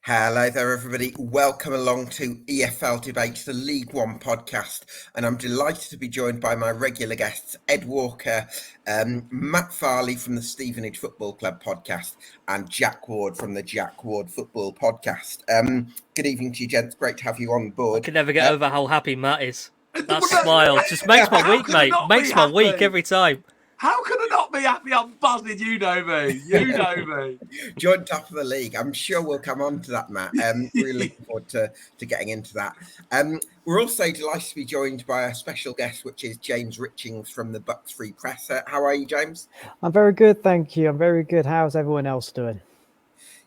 Hello there, everybody. Welcome along to EFL Debates, the League One podcast. And I'm delighted to be joined by my regular guests, Ed Walker, Matt Farley from the Stevenage Football Club Podcast, and Jack Ward from the Jack Ward Football Podcast. Good evening to you, gents. Great to have you on board. I can never get over how happy Matt is. That smile just makes my week, mate. Makes my week every time. How can I not be happy? I'm buzzing. You know me. You know me. Joint top of the league. I'm sure we'll come on to that, Matt. Really looking forward to getting into that. We're also delighted to be joined by a special guest, which is James Richings from the Bucks Free Press. How are you, James? I'm very good, thank you. I'm very good. How's everyone else doing?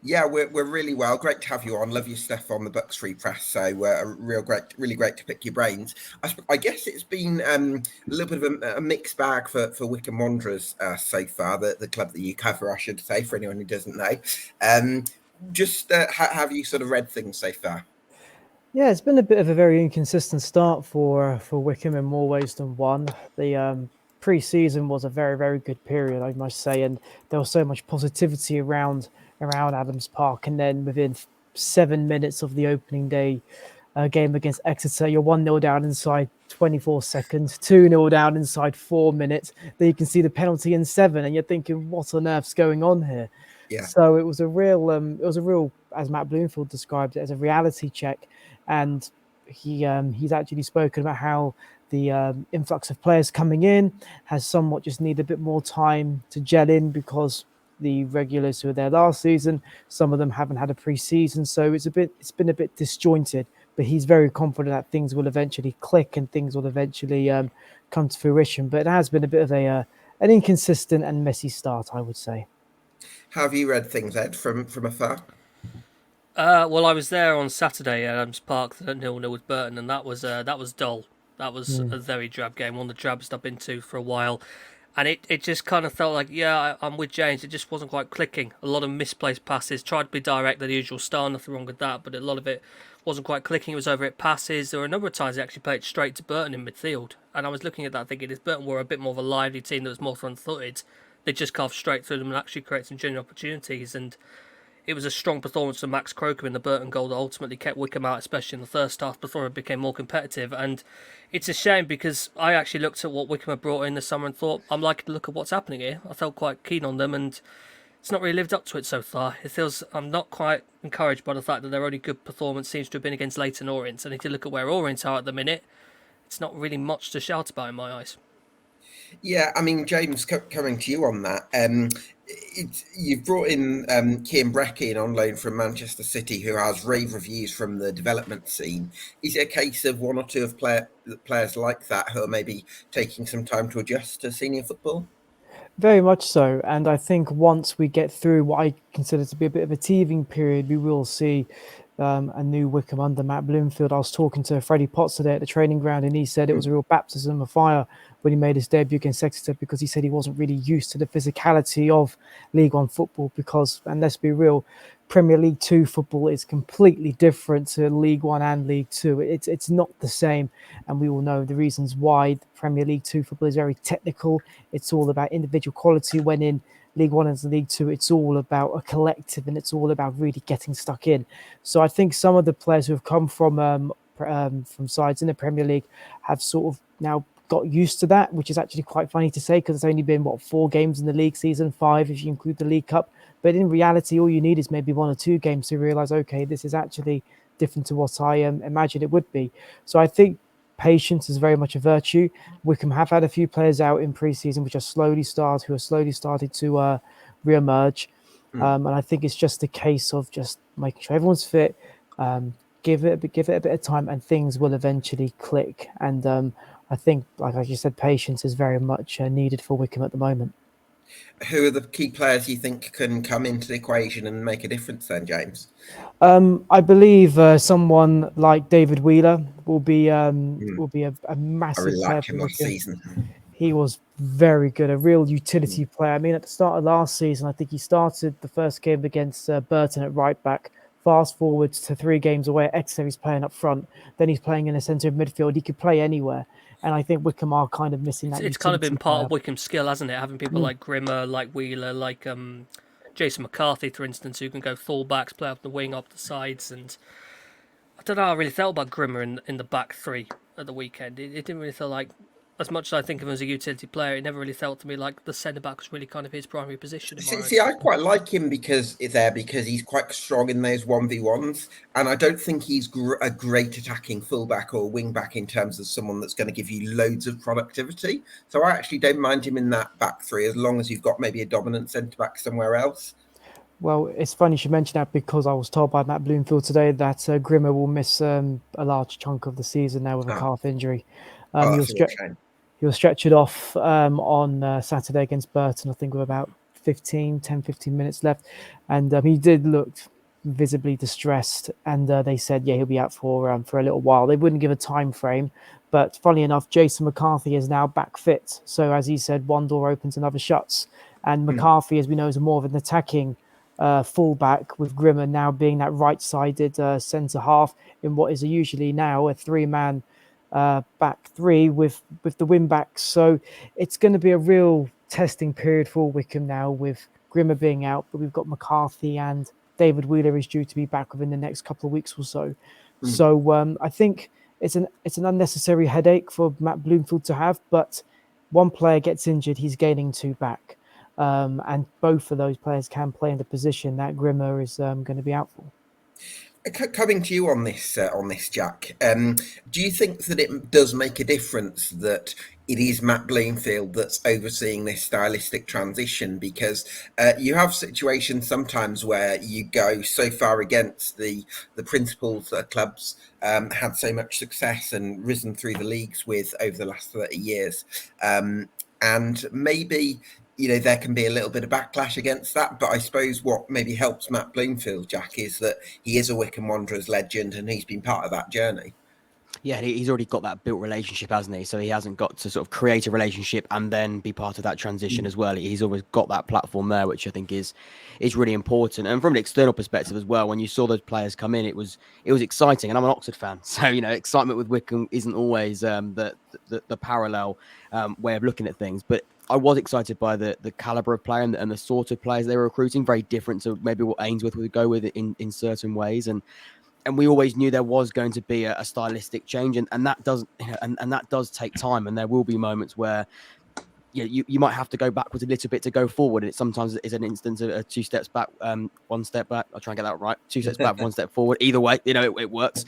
Yeah, we're really well. Great to have you on. Love your stuff on the Bucks Free Press. So really great to pick your brains. I guess it's been a little bit of a mixed bag for Wycombe Wanderers so far. The club that you cover, I should say, for anyone who doesn't know. How have you sort of read things so far? Yeah, it's been a bit of a very inconsistent start for Wycombe in more ways than one. The pre-season was a very, very good period, I must say, and there was so much positivity around Adams Park, and then within 7 minutes of the opening day game against Exeter, you're 1-0 down inside 24 seconds, 2-0 down inside 4 minutes. Then you can see the penalty in 7, and you're thinking, what on earth's going on here? Yeah. So it was a real, as Matt Bloomfield described it, as a reality check, and he's actually spoken about how the influx of players coming in has somewhat just needed a bit more time to gel in because the regulars who were there last season, some of them haven't had a pre-season, so it's been a bit disjointed. But he's very confident that things will eventually click and things will eventually come to fruition. But it has been a bit of an inconsistent and messy start, I would say. How have you read things, Ed, from afar? Well, I was there on Saturday at Adams Park at 0-0 with Bolton, and that was dull. That was a very drab game, one of the drabbest I've been to for a while. And it just kind of felt like, I'm with James. It just wasn't quite clicking. A lot of misplaced passes. Tried to be direct, the usual style, nothing wrong with that. But a lot of it wasn't quite clicking. It was over at passes. There were a number of times they actually played straight to Bolton in midfield. And I was looking at that thinking, if Bolton were a bit more of a lively team that was more front-footed, they'd just carve straight through them and actually create some genuine opportunities. And it was a strong performance from Max Crocombe in the Bolton goal that ultimately kept Wycombe out, especially in the first half before it became more competitive. And it's a shame because I actually looked at what Wycombe had brought in this summer and thought, I'm liking to look at what's happening here. I felt quite keen on them and it's not really lived up to it so far. It feels I'm not quite encouraged by the fact that their only good performance seems to have been against Leyton Orient. And if you look at where Orient are at the minute, it's not really much to shout about in my eyes. Yeah, I mean, James, coming to you on that, you've brought in Keegan on loan from Manchester City, who has rave reviews from the development scene. Is it a case of one or two of players like that who are maybe taking some time to adjust to senior football? Very much so, and I think once we get through what I consider to be a bit of a teething period, we will see a new Wycombe under Matt Bloomfield. I was talking to Freddie Potts today at the training ground, and he said it was a real baptism of fire when he made his debut against Exeter, because he said he wasn't really used to the physicality of League One football because, and let's be real, Premier League 2 football is completely different to League 1 and League 2. It's not the same, and we all know the reasons why. The Premier League 2 football is very technical. It's all about individual quality, when in League 1 and League 2, it's all about a collective and it's all about really getting stuck in. So I think some of the players who have come from sides in the Premier League have sort of now got used to that, which is actually quite funny to say because it's only been, 4 games in the league season, 5 if you include the League Cup. But in reality, all you need is maybe 1 or 2 games to realise, okay, this is actually different to what I imagined it would be. So I think patience is very much a virtue. Wycombe have had a few players out in pre-season who are slowly started to re-emerge. And I think it's just a case of just making sure everyone's fit, give it a bit of time, and things will eventually click. And I think, like I just said, patience is very much needed for Wycombe at the moment. Who are the key players you think can come into the equation and make a difference then, James? I believe someone like David Wheeler will be a massive I really player liked him for last season. He was very good, a real utility player. I mean, at the start of last season, I think he started the first game against Burton at right back. Fast forward to 3 games away at Exeter, he's playing up front. Then he's playing in the centre of midfield. He could play anywhere. And I think Wycombe are kind of missing that. It's kind of been part of Wycombe's skill, hasn't it? Having people like Grimmer, like Wheeler, like Jason McCarthy, for instance, who can go full-backs, play up the wing, up the sides, and I don't know how I really felt about Grimmer in the back three at the weekend. It didn't really feel like, as much as I think of him as a utility player, it never really felt to me like the centre-back was really kind of his primary position. See, I quite like him because he's quite strong in those 1v1s, and I don't think he's a great attacking fullback or wing-back in terms of someone that's going to give you loads of productivity. So I actually don't mind him in that back three, as long as you've got maybe a dominant centre-back somewhere else. Well, it's funny you should mention that, because I was told by Matt Bloomfield today that Grimmer will miss a large chunk of the season now with a calf injury. He was stretchered off on Saturday against Burton, I think, with about 10, 15 minutes left. And he did look visibly distressed. And they said, he'll be out for a little while. They wouldn't give a time frame. But funnily enough, Jason McCarthy is now back fit. So as he said, one door opens, another shuts. And McCarthy, as we know, is more of an attacking fullback, with Grimmer now being that right-sided centre half in what is usually now a three-man back three with the wing backs. So it's going to be a real testing period for Wycombe now, with Grimmer being out, but we've got McCarthy, and David Wheeler is due to be back within the next couple of weeks or so. So I think it's an unnecessary headache for Matt Bloomfield to have, but one player gets injured, he's gaining two back. And both of those players can play in the position that Grimmer is going to be out for. Coming to you on this, Jack, do you think that it does make a difference that it is Matt Bloomfield that's overseeing this stylistic transition? Because you have situations sometimes where you go so far against the principles that clubs had so much success and risen through the leagues with over the last 30 years. And maybe there can be a little bit of backlash against that, but I suppose what maybe helps Matt Bloomfield, Jack, is that he is a Wycombe Wanderers legend and he's been part of that journey. Yeah, he's already got that built relationship, hasn't he? So he hasn't got to sort of create a relationship and then be part of that transition as well. He's always got that platform there, which I think is really important. And from an external perspective as well, when you saw those players come in, it was exciting. And I'm an Oxford fan, so excitement with Wycombe isn't always the parallel way of looking at things. But I was excited by the calibre of player and the sort of players they were recruiting. Very different to maybe what Ainsworth would go with in certain ways. And we always knew there was going to be a stylistic change, and that does and that does take time. And there will be moments where you might have to go backwards a little bit to go forward. It sometimes is an instance of 2 steps back, 1 step back. I'll try and get that right. 2 steps back, 1 step forward. Either way, it works.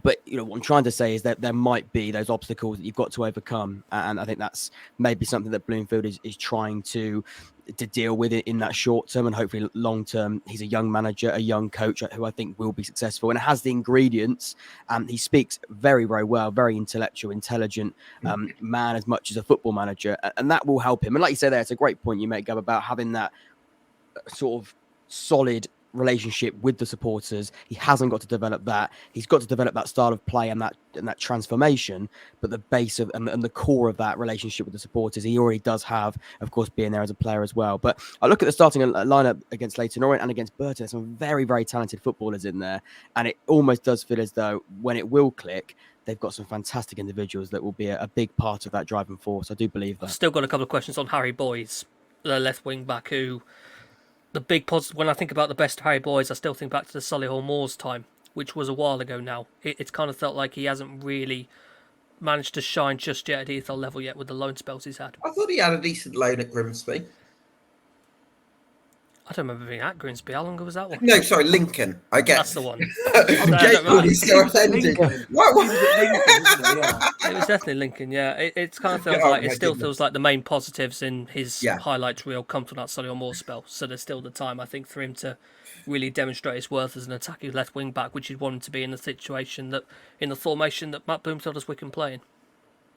But what I'm trying to say is that there might be those obstacles that you've got to overcome, and I think that's maybe something that Bloomfield is trying to deal with it in that short term, and hopefully long term. He's a young manager, a young coach who I think will be successful and has the ingredients. He speaks very, very well, very intellectual, intelligent man, as much as a football manager, and that will help him. And like you say there, it's a great point you make, Gab, about having that sort of solid relationship with the supporters. He hasn't got to develop that. He's got to develop that style of play and that transformation, but the base of and the core of that relationship with the supporters he already does have, of course, being there as a player as well. But I look at the starting lineup against Leyton Orient and against Burton. There's some very, very talented footballers in there, and it almost does feel as though when it will click, they've got some fantastic individuals that will be a big part of that driving force. I do believe that. I've still got a couple of questions on Harry Boys, the left wing back, who the big positive, when I think about the best Harry Boys, I still think back to the Solihull Moors time, which was a while ago now. It's kind of felt like he hasn't really managed to shine just yet at EFL level yet with the loan spells he's had. I thought he had a decent loan at Grimsby. I don't remember being at Grimsby. How long ago was that one? No, sorry, Lincoln. I guess. That's the one. He's so offended. What? It was definitely Lincoln, yeah. It kind of feels like, it still feels like the main positives in his highlights reel come from that Solihull Moors spell. So there's still the time, I think, for him to really demonstrate his worth as an attacking left wing back, which he'd want him to be in the situation that, in the formation that Matt Bloomfield has Wycombe playing.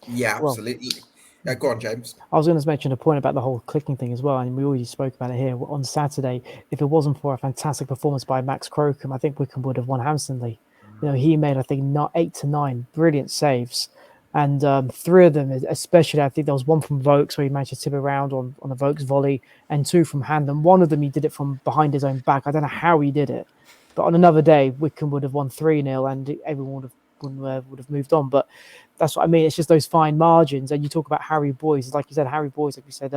Yeah, absolutely. Go on, James. I was going to mention a point about the whole clicking thing as well, and we already spoke about it here on Saturday. If it wasn't for a fantastic performance by Max Crocombe, I think Wycombe would have won handsomely. He made, I think, 8 to 9 brilliant saves, and 3 of them, especially, I think there was one from Vokes where he managed to tip around on a Vokes volley, and 2 from Handham. One of them he did it from behind his own back. I don't know how he did it, but on another day, Wycombe would have won 3-0, and everyone would have moved on. But that's what I mean. It's just those fine margins. And you talk about Harry Boys, like you said, Harry Boys, like you said,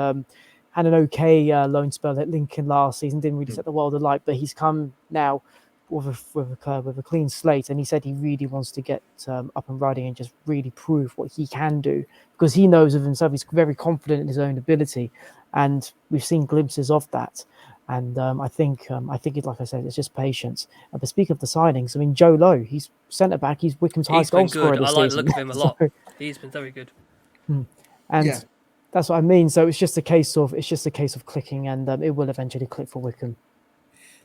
had an okay loan spell at Lincoln last season, didn't really set the world alight, but he's come now with a clean slate, and he said he really wants to get up and running and just really prove what he can do, because he knows of himself. He's very confident in his own ability, and we've seen glimpses of that. And I think it, like I said, it's just patience. But speaking of the signings, I mean, Joe Lowe, he's centre back. He's Wycombe's highest goal scorer this season. I like the look of him a lot. He's been very good. And that's what I mean. So it's just a case of clicking, and it will eventually click for Wycombe.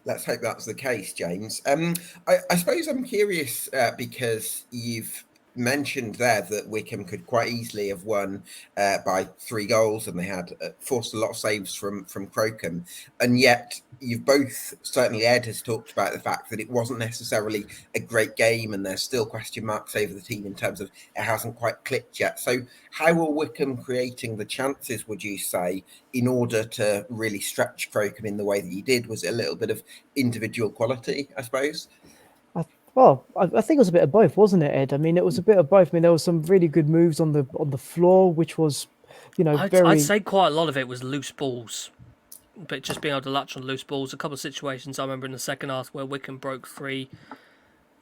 Let's hope that's the case, James. I suppose I'm curious because you've mentioned there that Wycombe could quite easily have won by 3 goals, and they had forced a lot of saves from Crocombe, and yet you've both, certainly Ed has talked about the fact that it wasn't necessarily a great game, and there's still question marks over the team in terms of it hasn't quite clicked yet. So how were Wycombe creating the chances, would you say, in order to really stretch Crocombe in the way that you did? Was it a little bit of individual quality, I suppose? Well, I think it was a bit of both, wasn't it, Ed? I mean, it was a bit of both. I mean, there was some really good moves on the floor, which was, I'd say quite a lot of it was loose balls, but just being able to latch on loose balls. A couple of situations I remember in the second half where Wycombe broke 3,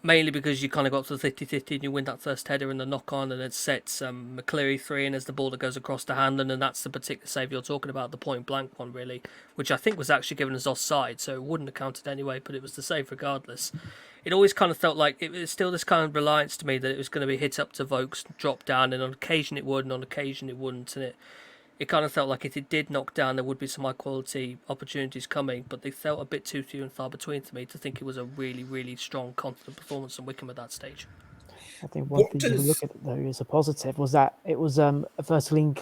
mainly because you kind of got to the 50-50 and you win that first header and the knock-on, and it sets McCleary 3 in as the ball that goes across the Hanlon, and that's the particular save you're talking about, the point-blank one, really, which I think was actually given as offside, so it wouldn't have counted anyway, but it was the save regardless. It always kind of felt like it was still this kind of reliance to me that it was going to be hit up to Vokes, drop down, and on occasion it would, and on occasion it wouldn't, and it kind of felt like if it did knock down, there would be some high-quality opportunities coming, but they felt a bit too few and far between to me to think it was a really, really strong, confident performance from Wycombe at that stage. I think one thing to look at, though, is a positive, was that it was a first league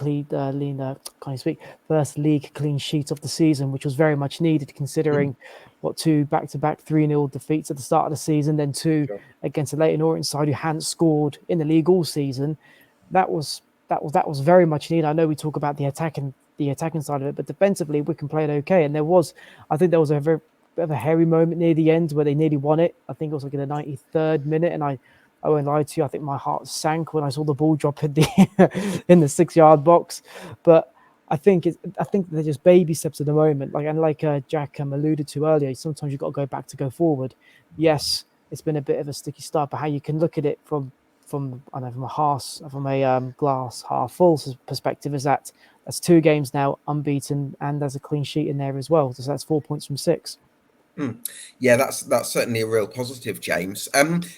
clean sheet of the season, which was very much needed, considering 2 back-to-back 3-0 defeats at the start of the season, then 2 against a Leyton Orient side who hadn't scored in the league all season. That was very much needed. I know we talk about the attacking side of it, but defensively Wycombe played okay, and I think there was a very bit of a hairy moment near the end where they nearly won it. I think it was like in the 93rd minute, and I won't lie to you, I think my heart sank when I saw the ball drop in the 6-yard box. But I think they're just baby steps at the moment. Like Jack Alluded to earlier, sometimes you've got to go back to go forward. Yes, it's been a bit of a sticky start, but how you can look at it from a glass half full perspective is that that's 2 games now unbeaten, and there's a clean sheet in there as well. So that's 4 points from 6. Yeah, that's certainly a real positive, James.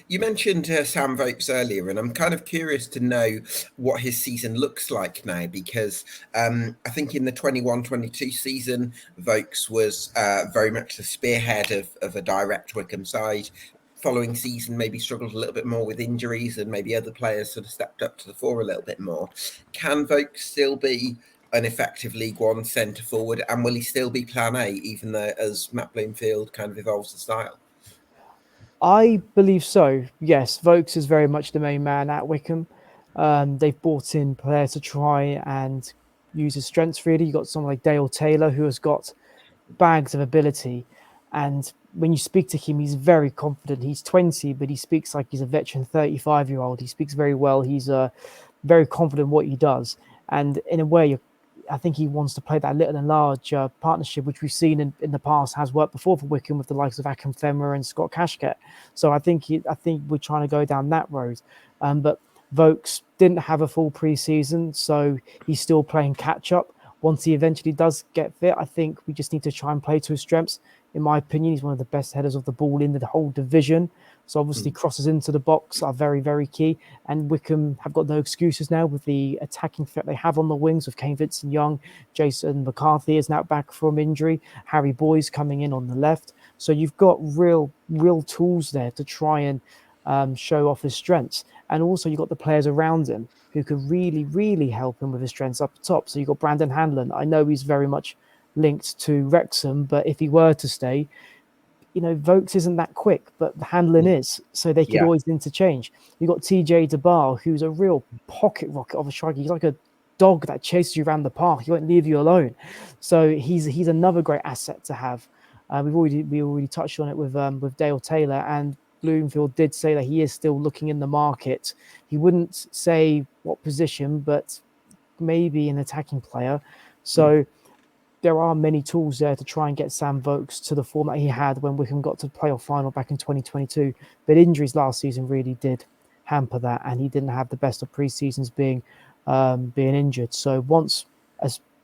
You mentioned Sam Vokes earlier, and I'm kind of curious to know what his season looks like now, because I think in the 21-22 season, Vokes was very much the spearhead of a direct Wycombe side. Following season, maybe struggled a little bit more with injuries, and maybe other players sort of stepped up to the fore a little bit more. Can Vokes still be an effective League One centre forward, and will he still be Plan A, even though as Matt Bloomfield kind of evolves the style? I believe so. Yes, Vokes is very much the main man at Wycombe. They've brought in players to try and use his strengths. Really, you got someone like Dale Taylor who has got bags of ability, and when you speak to him, he's very confident. He's 20, but he speaks like he's a veteran 35-year-old. He speaks very well. He's very confident in what he does, and in a way, I think he wants to play that little and large partnership, which we've seen in the past has worked before for Wycombe with the likes of Akim Femmer and Scott Cashcat. So I think we're trying to go down that road. But Vokes didn't have a full pre-season, so he's still playing catch-up. Once he eventually does get fit, I think we just need to try and play to his strengths. In my opinion, he's one of the best headers of the ball in the whole division. So obviously crosses into the box are very, very key. And Wycombe have got no excuses now with the attacking threat they have on the wings with Kane Vincent-Young. Jason McCarthy is now back from injury. Harry Boyes coming in on the left. So you've got real tools there to try and show off his strengths. And also you've got the players around him who could really, really help him with his strengths up top. So you've got Brandon Hanlon. I know he's very much linked to Wrexham, but if he were to stay, Vokes isn't that quick, but Hanlon is, so they could always interchange. You've got TJ DeBar, who's a real pocket rocket of a striker. He's like a dog that chases you around the park. He won't leave you alone. So he's another great asset to have. We already touched on it with Dale Taylor, and Bloomfield did say that he is still looking in the market. He wouldn't say what position, but maybe an attacking player. So there are many tools there to try and get Sam Vokes to the format he had when Wycombe got to the playoff final back in 2022. But injuries last season really did hamper that, and he didn't have the best of pre-seasons being injured. So once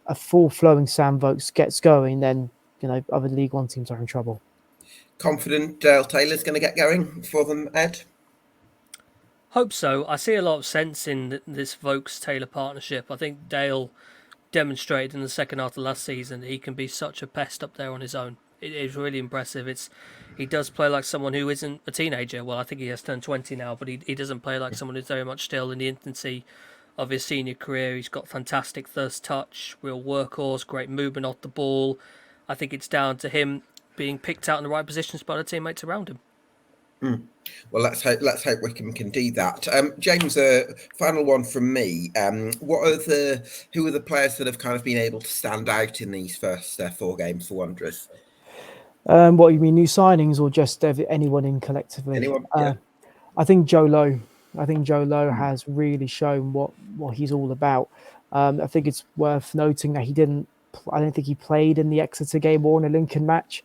a full-flowing Sam Vokes gets going, then other League One teams are in trouble. Confident Dale Taylor's going to get going for them, Ed? Hope so. I see a lot of sense in this Vokes-Taylor partnership. I think Dale demonstrated in the second half of last season that he can be such a pest up there on his own. It is really impressive. He does play like someone who isn't a teenager. Well, I think he has turned 20 now, but he doesn't play like someone who's very much still in the infancy of his senior career. He's got fantastic first touch, real workhorse, great movement off the ball. I think it's down to him being picked out in the right positions by the teammates around him. Well, let's hope Wycombe can do that. James, final one from me. Who are the players that have kind of been able to stand out in these first 4 games for Wanderers? What you mean, new signings or just anyone in collectively? Anyone? Yeah. I think Joe Lowe. Has really shown what he's all about. I think it's worth noting that I don't think he played in the Exeter game or in a Lincoln match.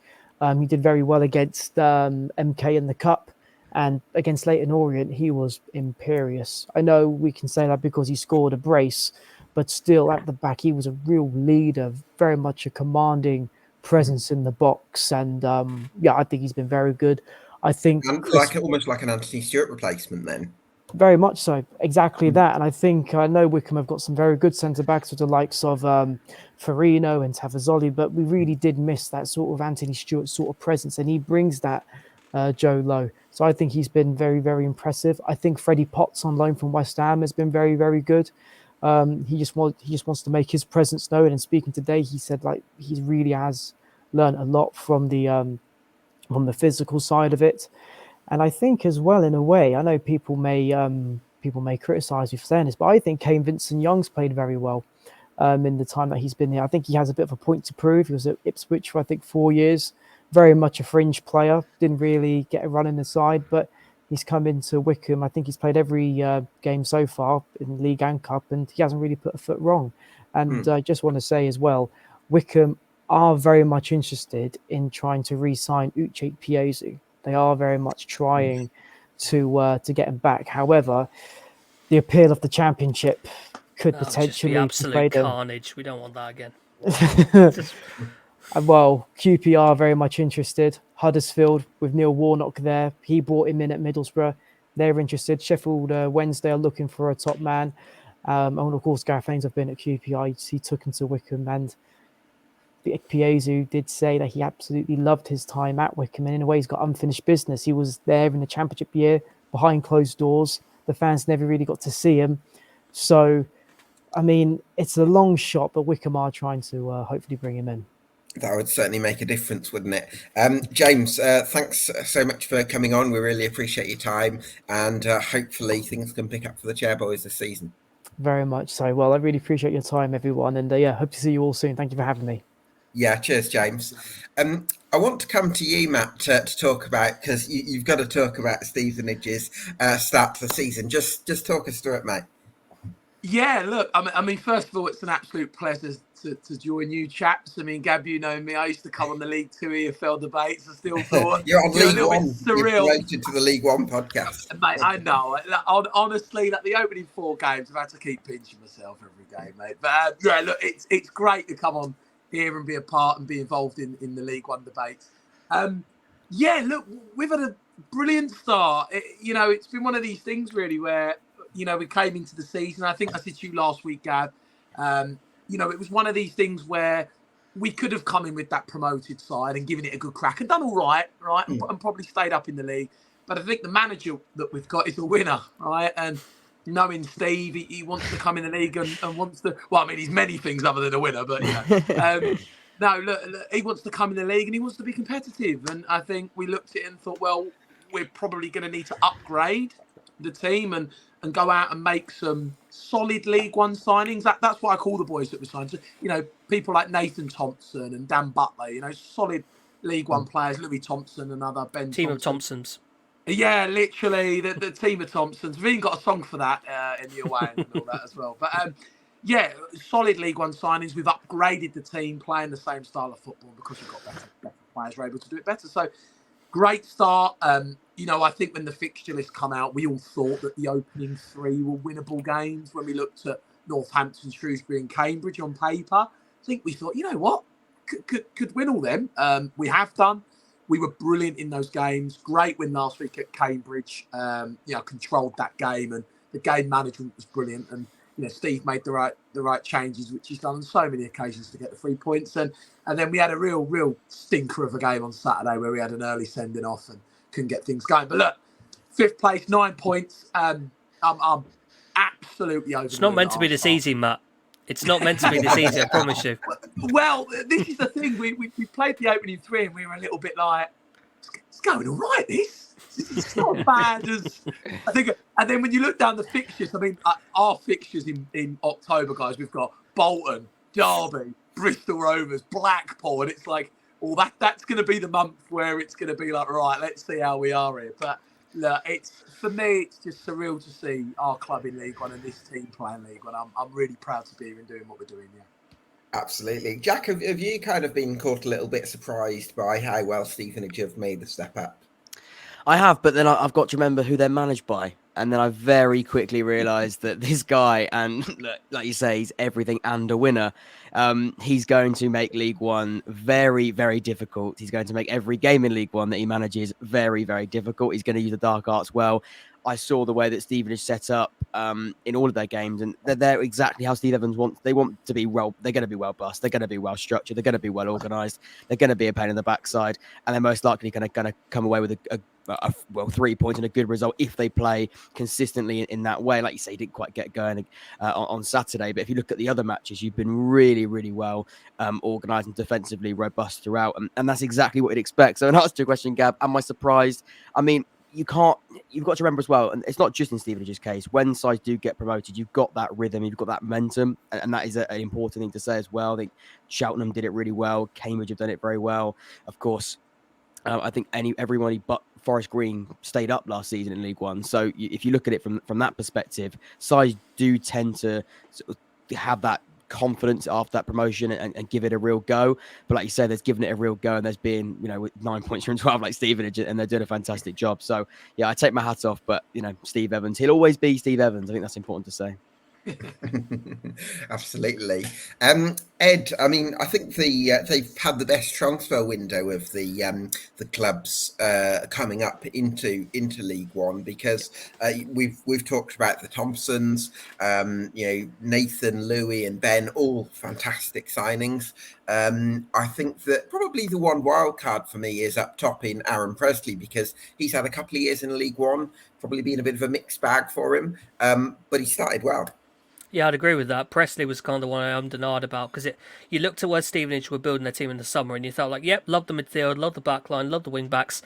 He did very well against MK in the Cup, and against Leyton Orient, he was imperious. I know we can say that because he scored a brace, but still at the back, he was a real leader, very much a commanding presence in the box. And I think he's been very good. I think almost like an Anthony Stewart replacement then. Very much so, exactly that. And I know Wycombe have got some very good centre-backs with the likes of Farino and Tavazzoli, but we really did miss that sort of Anthony Stewart sort of presence, and he brings that, Joe Lowe. So I think he's been very, very impressive. I think Freddie Potts on loan from West Ham has been very, very good. He just wants to make his presence known, and speaking today, he said he really has learned a lot from the physical side of it. And I think as well, in a way, I know people may criticise me for saying this, but I think Kane Vincent-Young's played very well in the time that he's been here. I think he has a bit of a point to prove. He was at Ipswich for, I think, 4 years. Very much a fringe player. Didn't really get a run in the side, but he's come into Wycombe. I think he's played every game so far in League and Cup, and he hasn't really put a foot wrong. And I just want to say as well, Wycombe are very much interested in trying to re-sign Uche Piezu. They are very much trying to get him back. However, the appeal of the Championship could potentially be absolute carnage. We don't want that again. Well, QPR are very much interested. Huddersfield with Neil Warnock there. He brought him in at Middlesbrough. They're interested. Sheffield Wednesday are looking for a top man. And of course, Gareth Haynes have been at QPR. He took him to Wycombe, and Piezu did say that he absolutely loved his time at Wycombe, and in a way he's got unfinished business. He was there in the Championship year behind closed doors. The fans never really got to see him. So, I mean, it's a long shot, but Wycombe are trying to hopefully bring him in. That would certainly make a difference, wouldn't it? James, thanks so much for coming on. We really appreciate your time, and hopefully things can pick up for the Chairboys this season. Very much so. Well, I really appreciate your time, everyone, and hope to see you all soon. Thank you for having me. Yeah, cheers, James. I want to come to you, Matt, to talk about, because you've got to talk about Stevenage's start to the season. Just talk us through it, mate. Yeah, look, I mean, first of all, it's an absolute pleasure to join you chaps. I mean, Gab, you know me. I used to come on the League 2 EFL debates. I still thought you're on League a little One. bit surreal. You're related to the League One podcast. Mate, I know. Honestly, the opening 4 games, I've had to keep pinching myself every game, mate. But yeah, look, it's great to come on here and be a part and be involved in the League One debates. Yeah, look, we've had a brilliant start. It's been one of these things really where, we came into the season. I think I said to you last week, Gab, it was one of these things where we could have come in with that promoted side and given it a good crack and done all right, and probably stayed up in the league. But I think the manager that we've got is a winner, right? And knowing Steve, he wants to come in the league and wants to... Well, I mean, he's many things other than a winner, but, no, look, he wants to come in the league and he wants to be competitive. And I think we looked at it and thought, well, we're probably going to need to upgrade the team and go out and make some solid League One signings. That's what I call the boys that were signed. So, people like Nathan Thompson and Dan Butler, solid League One players. Louis Thompson, another Ben Team Thompson. of Thompsons. Yeah, literally the team of Thompsons. We've even got a song for that in the away and all that as well. But Yeah, solid League One signings. We've upgraded the team, playing the same style of football because we've got better players are able to do it better. So great start. I think when the fixture list come out, we all thought that the opening 3 were winnable games. When we looked at Northampton, Shrewsbury and Cambridge on paper, I think we thought, you know what, could win all them. We have done. We were brilliant in those games. Great win last week at Cambridge. Controlled that game, and the game management was brilliant. And Steve made the right changes, which he's done on so many occasions to get the 3 points. And then we had a real stinker of a game on Saturday where we had an early sending off and couldn't get things going. But look, 5th place, 9 points. I'm absolutely over. It's not meant to be this easy, Matt. It's not meant to be this easy, I promise you. Well, this is the thing. We played the opening 3 and we were a little bit like, it's going all right, this. It's not as bad as I think. And then when you look down the fixtures, I mean, our fixtures in October, guys, we've got Bolton, Derby, Bristol Rovers, Blackpool, and it's like, that's going to be the month where it's going to be like, right, let's see how we are here. But look, for me, it's just surreal to see our club in League One and this team playing League One. I'm really proud to be here and doing what we're doing. Yeah. Absolutely. Jack, have you kind of been caught a little bit surprised by how well Stevenage have made the step up? I have, but then I've got to remember who they're managed by. And then I very quickly realised that this guy, and like you say, he's everything and a winner. He's going to make League One very, very difficult. He's going to make every game in League One that he manages very, very difficult. He's going to use the dark arts well. I saw the way that Stevenage set up in all of their games, and they're exactly how Steve Evans wants. They want to be well. They're going to be well bussed. They're going to be well structured. They're going to be well organised. They're going to be a pain in the backside, and they're most likely going to come away with a 3 points and a good result if they play consistently in that way. Like you say, he didn't quite get going on Saturday, but if you look at the other matches, you've been really, really well organised and defensively robust throughout, and that's exactly what you'd expect. So, in answer to your question, Gab, am I surprised? I mean, you've got to remember as well, and it's not just in Stevenage's case, when sides do get promoted, you've got that rhythm, you've got that momentum, and that is an important thing to say as well. I think Cheltenham did it really well. Cambridge have done it very well. Of course, I think everybody but Forest Green stayed up last season in League One. So if you look at it from that perspective, sides do tend to sort of have that confidence after that promotion and give it a real go. But like you said, there's given it a real go, and there's been, with 9 points from 12 like Stevenage, and they're doing a fantastic job. So yeah, I take my hat off. But Steve Evans, he'll always be Steve Evans. I think that's important to say. Absolutely. Ed, I mean, I think they've had the best transfer window of the clubs coming up into League One, because we've talked about the Thompsons, Nathan, Louis and Ben, all fantastic signings. I think that probably the one wild card for me is up top in Aaron Presley, because he's had a couple of years in League One, probably been a bit of a mixed bag for him, but he started well. Yeah, I'd agree with that. Presley was kind of the one I denied about, because you looked at where Stevenage were building their team in the summer and you thought like, yep, love the midfield, love the back line, love the wing backs.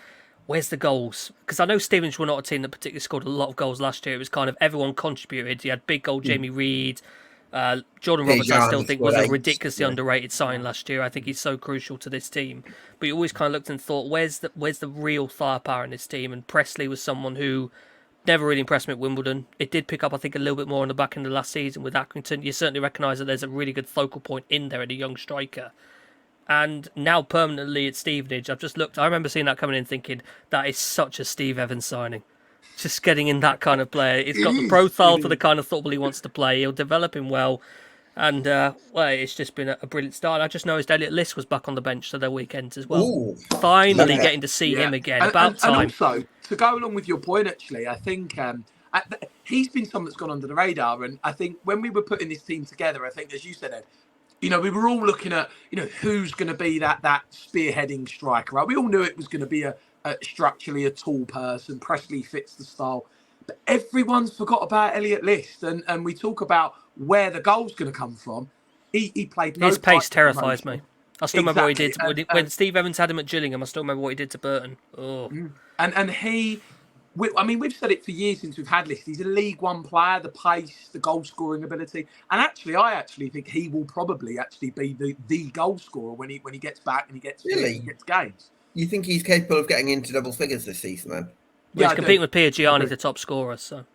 Where's the goals? Because I know Stevenage were not a team that particularly scored a lot of goals last year. It was kind of everyone contributed. You had big goal Jamie Reid. Jordan Roberts, I still think, was a ridiculously underrated sign last year. I think he's so crucial to this team. But you always kind of looked and thought, where's the real firepower in this team? And Presley was someone who never really impressed me at Wimbledon. It did pick up, I think, a little bit more on the back end of last season with Accrington. You certainly recognise that there's a really good focal point in there at a young striker. And now permanently at Stevenage, I've just looked. I remember seeing that coming in thinking, that is such a Steve Evans signing. Just getting in that kind of player. He's got the profile for the kind of football he wants to play. He'll develop him well. And, it's just been a brilliant start. I just noticed Elliot Liss was back on the bench for their weekends as well. Ooh, finally getting to see him again. About time. And also, to go along with your point, actually, I think he's been someone that's gone under the radar. And I think when we were putting this team together, I think, as you said, Ed, we were all looking at, who's going to be that spearheading striker, right? We all knew it was going to be a structurally a tall person. Presley fits the style. But everyone's forgot about Elliot Liss. And we talk about where the goal's going to come from. He played no His part pace in the terrifies promotion. me. I still remember what he did when And Steve Evans had him at Gillingham. I still remember what he did to Burton. Oh, and we've said it for years since we've had Liss. He's a League One player, the pace, the goal scoring ability, and I think he will probably be the goal scorer when he gets back and he gets games. You think he's capable of getting into double figures this season then? he's competing with Piergiani, the top scorer. So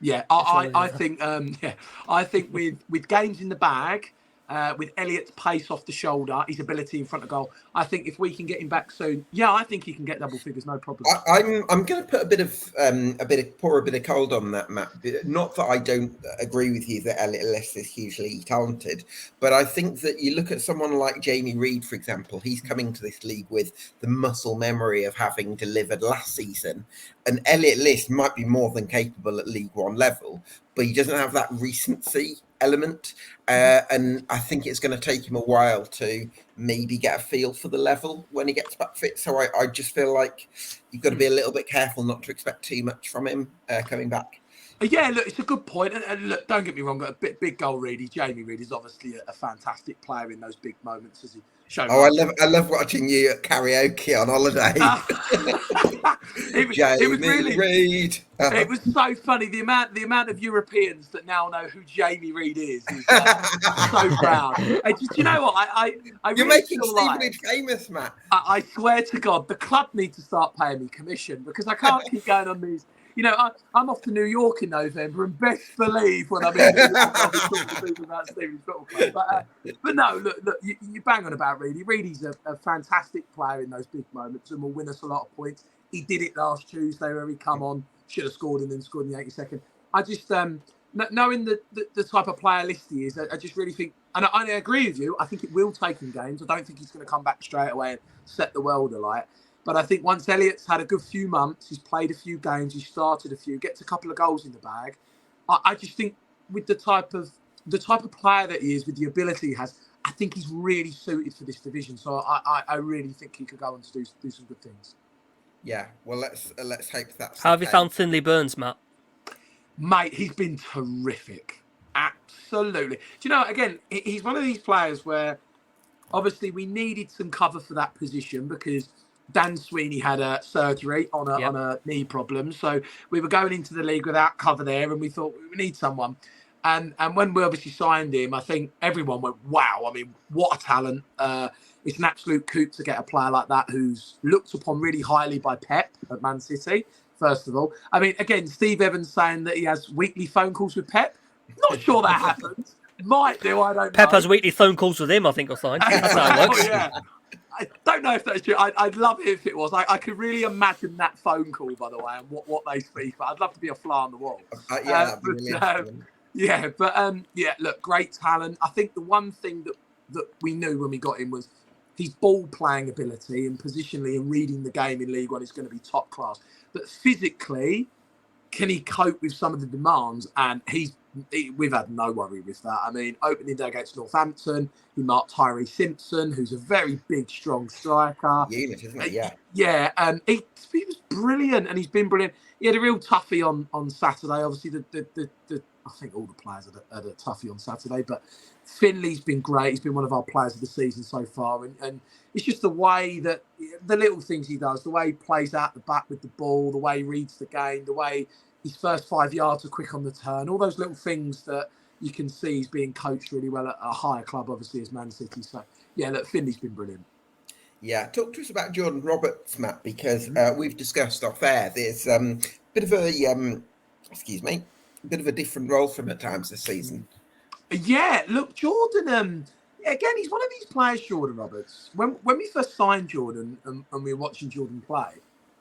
Yeah, I think I think with games in the bag, with Elliott's pace off the shoulder, his ability in front of goal, I think if we can get him back soon, I think he can get double figures, no problem. I'm going to put a bit of cold on that, Matt. Not that I don't agree with you that Elliott Ellis is hugely talented, but I think that you look at someone like Jamie Reid, for example. He's coming to this league with the muscle memory of having delivered last season, and Elliott Ellis might be more than capable at League One level, but he doesn't have that recency element, and I think it's going to take him a while to maybe get a feel for the level when he gets back fit. So I just feel like you've got to be a little bit careful not to expect too much from him coming back. Yeah, look, it's a good point. And look, don't get me wrong, a big goal Reedy. Jamie Reid is obviously a fantastic player in those big moments, as he showed. I love watching you at karaoke on holiday. It was really Reid. It was so funny. The amount of Europeans that now know who Jamie Reid is so proud. And do you know what? I You're really making feel Stevenage famous, Matt. I swear to God, the club need to start paying me commission because I can't keep going on these. I'm off to New York in November, and best believe when I'm in New York, I'll be talking to people about Stevenage Football Club. But no, look, you bang on about Reedy. Reedy's a fantastic player in those big moments and will win us a lot of points. He did it last Tuesday where he come on, should have scored and then scored in the 82nd. I just, knowing the type of player list he is, I just really think, and I agree with you, I think it will take him games. I don't think he's going to come back straight away and set the world alight. But I think once Elliott's had a good few months, he's played a few games, he's started a few, gets a couple of goals in the bag. I just think with the type of player that he is, with the ability he has, I think he's really suited for this division. So I really think he could go on to do some good things. Yeah, well, let's hope that's. How have you found Finley Burns, Matt? Mate, he's been terrific. Absolutely. Do you know, again, he's one of these players where obviously we needed some cover for that position because Dan Sweeney had a surgery on a knee problem. So we were going into the league without cover there and we thought we need someone. And when we obviously signed him, I think everyone went, wow, I mean, what a talent. It's an absolute coup to get a player like that who's looked upon really highly by Pep at Man City, first of all. I mean, again, Steve Evans saying that he has weekly phone calls with Pep. Not sure that happens. Might do, I don't know. Pep has weekly phone calls with him, I think, I'll find. That's how it works. Yeah. I don't know if that's true. I'd love it if it was. I could really imagine that phone call, by the way, and what they speak. But I'd love to be a fly on the wall. Look, great talent. I think the one thing that we knew when we got him was his ball playing ability and positionally and reading the game in League One is going to be top class. But physically, can he cope with some of the demands? And we've had no worry with that. I mean, opening day against Northampton, he marked Tyree Simpson, who's a very big, strong striker. Unit, isn't it? Yeah. Yeah, and he was brilliant, and he's been brilliant. He had a real toughie on Saturday. Obviously, I think all the players had a toughie on Saturday, but Finley's been great. He's been one of our players of the season so far, and it's just the way that the little things he does, the way he plays out the back with the ball, the way he reads the game, the way his first 5 yards are quick on the turn, all those little things that you can see he's being coached really well at a higher club, obviously, as Man City. So, yeah, look, Finley's been brilliant. Yeah, talk to us about Jordan Roberts, Matt, because we've discussed off air. There's a bit of a different role for him at times this season. Yeah, look, Jordan, again, he's one of these players, Jordan Roberts. When we first signed Jordan and we were watching Jordan play,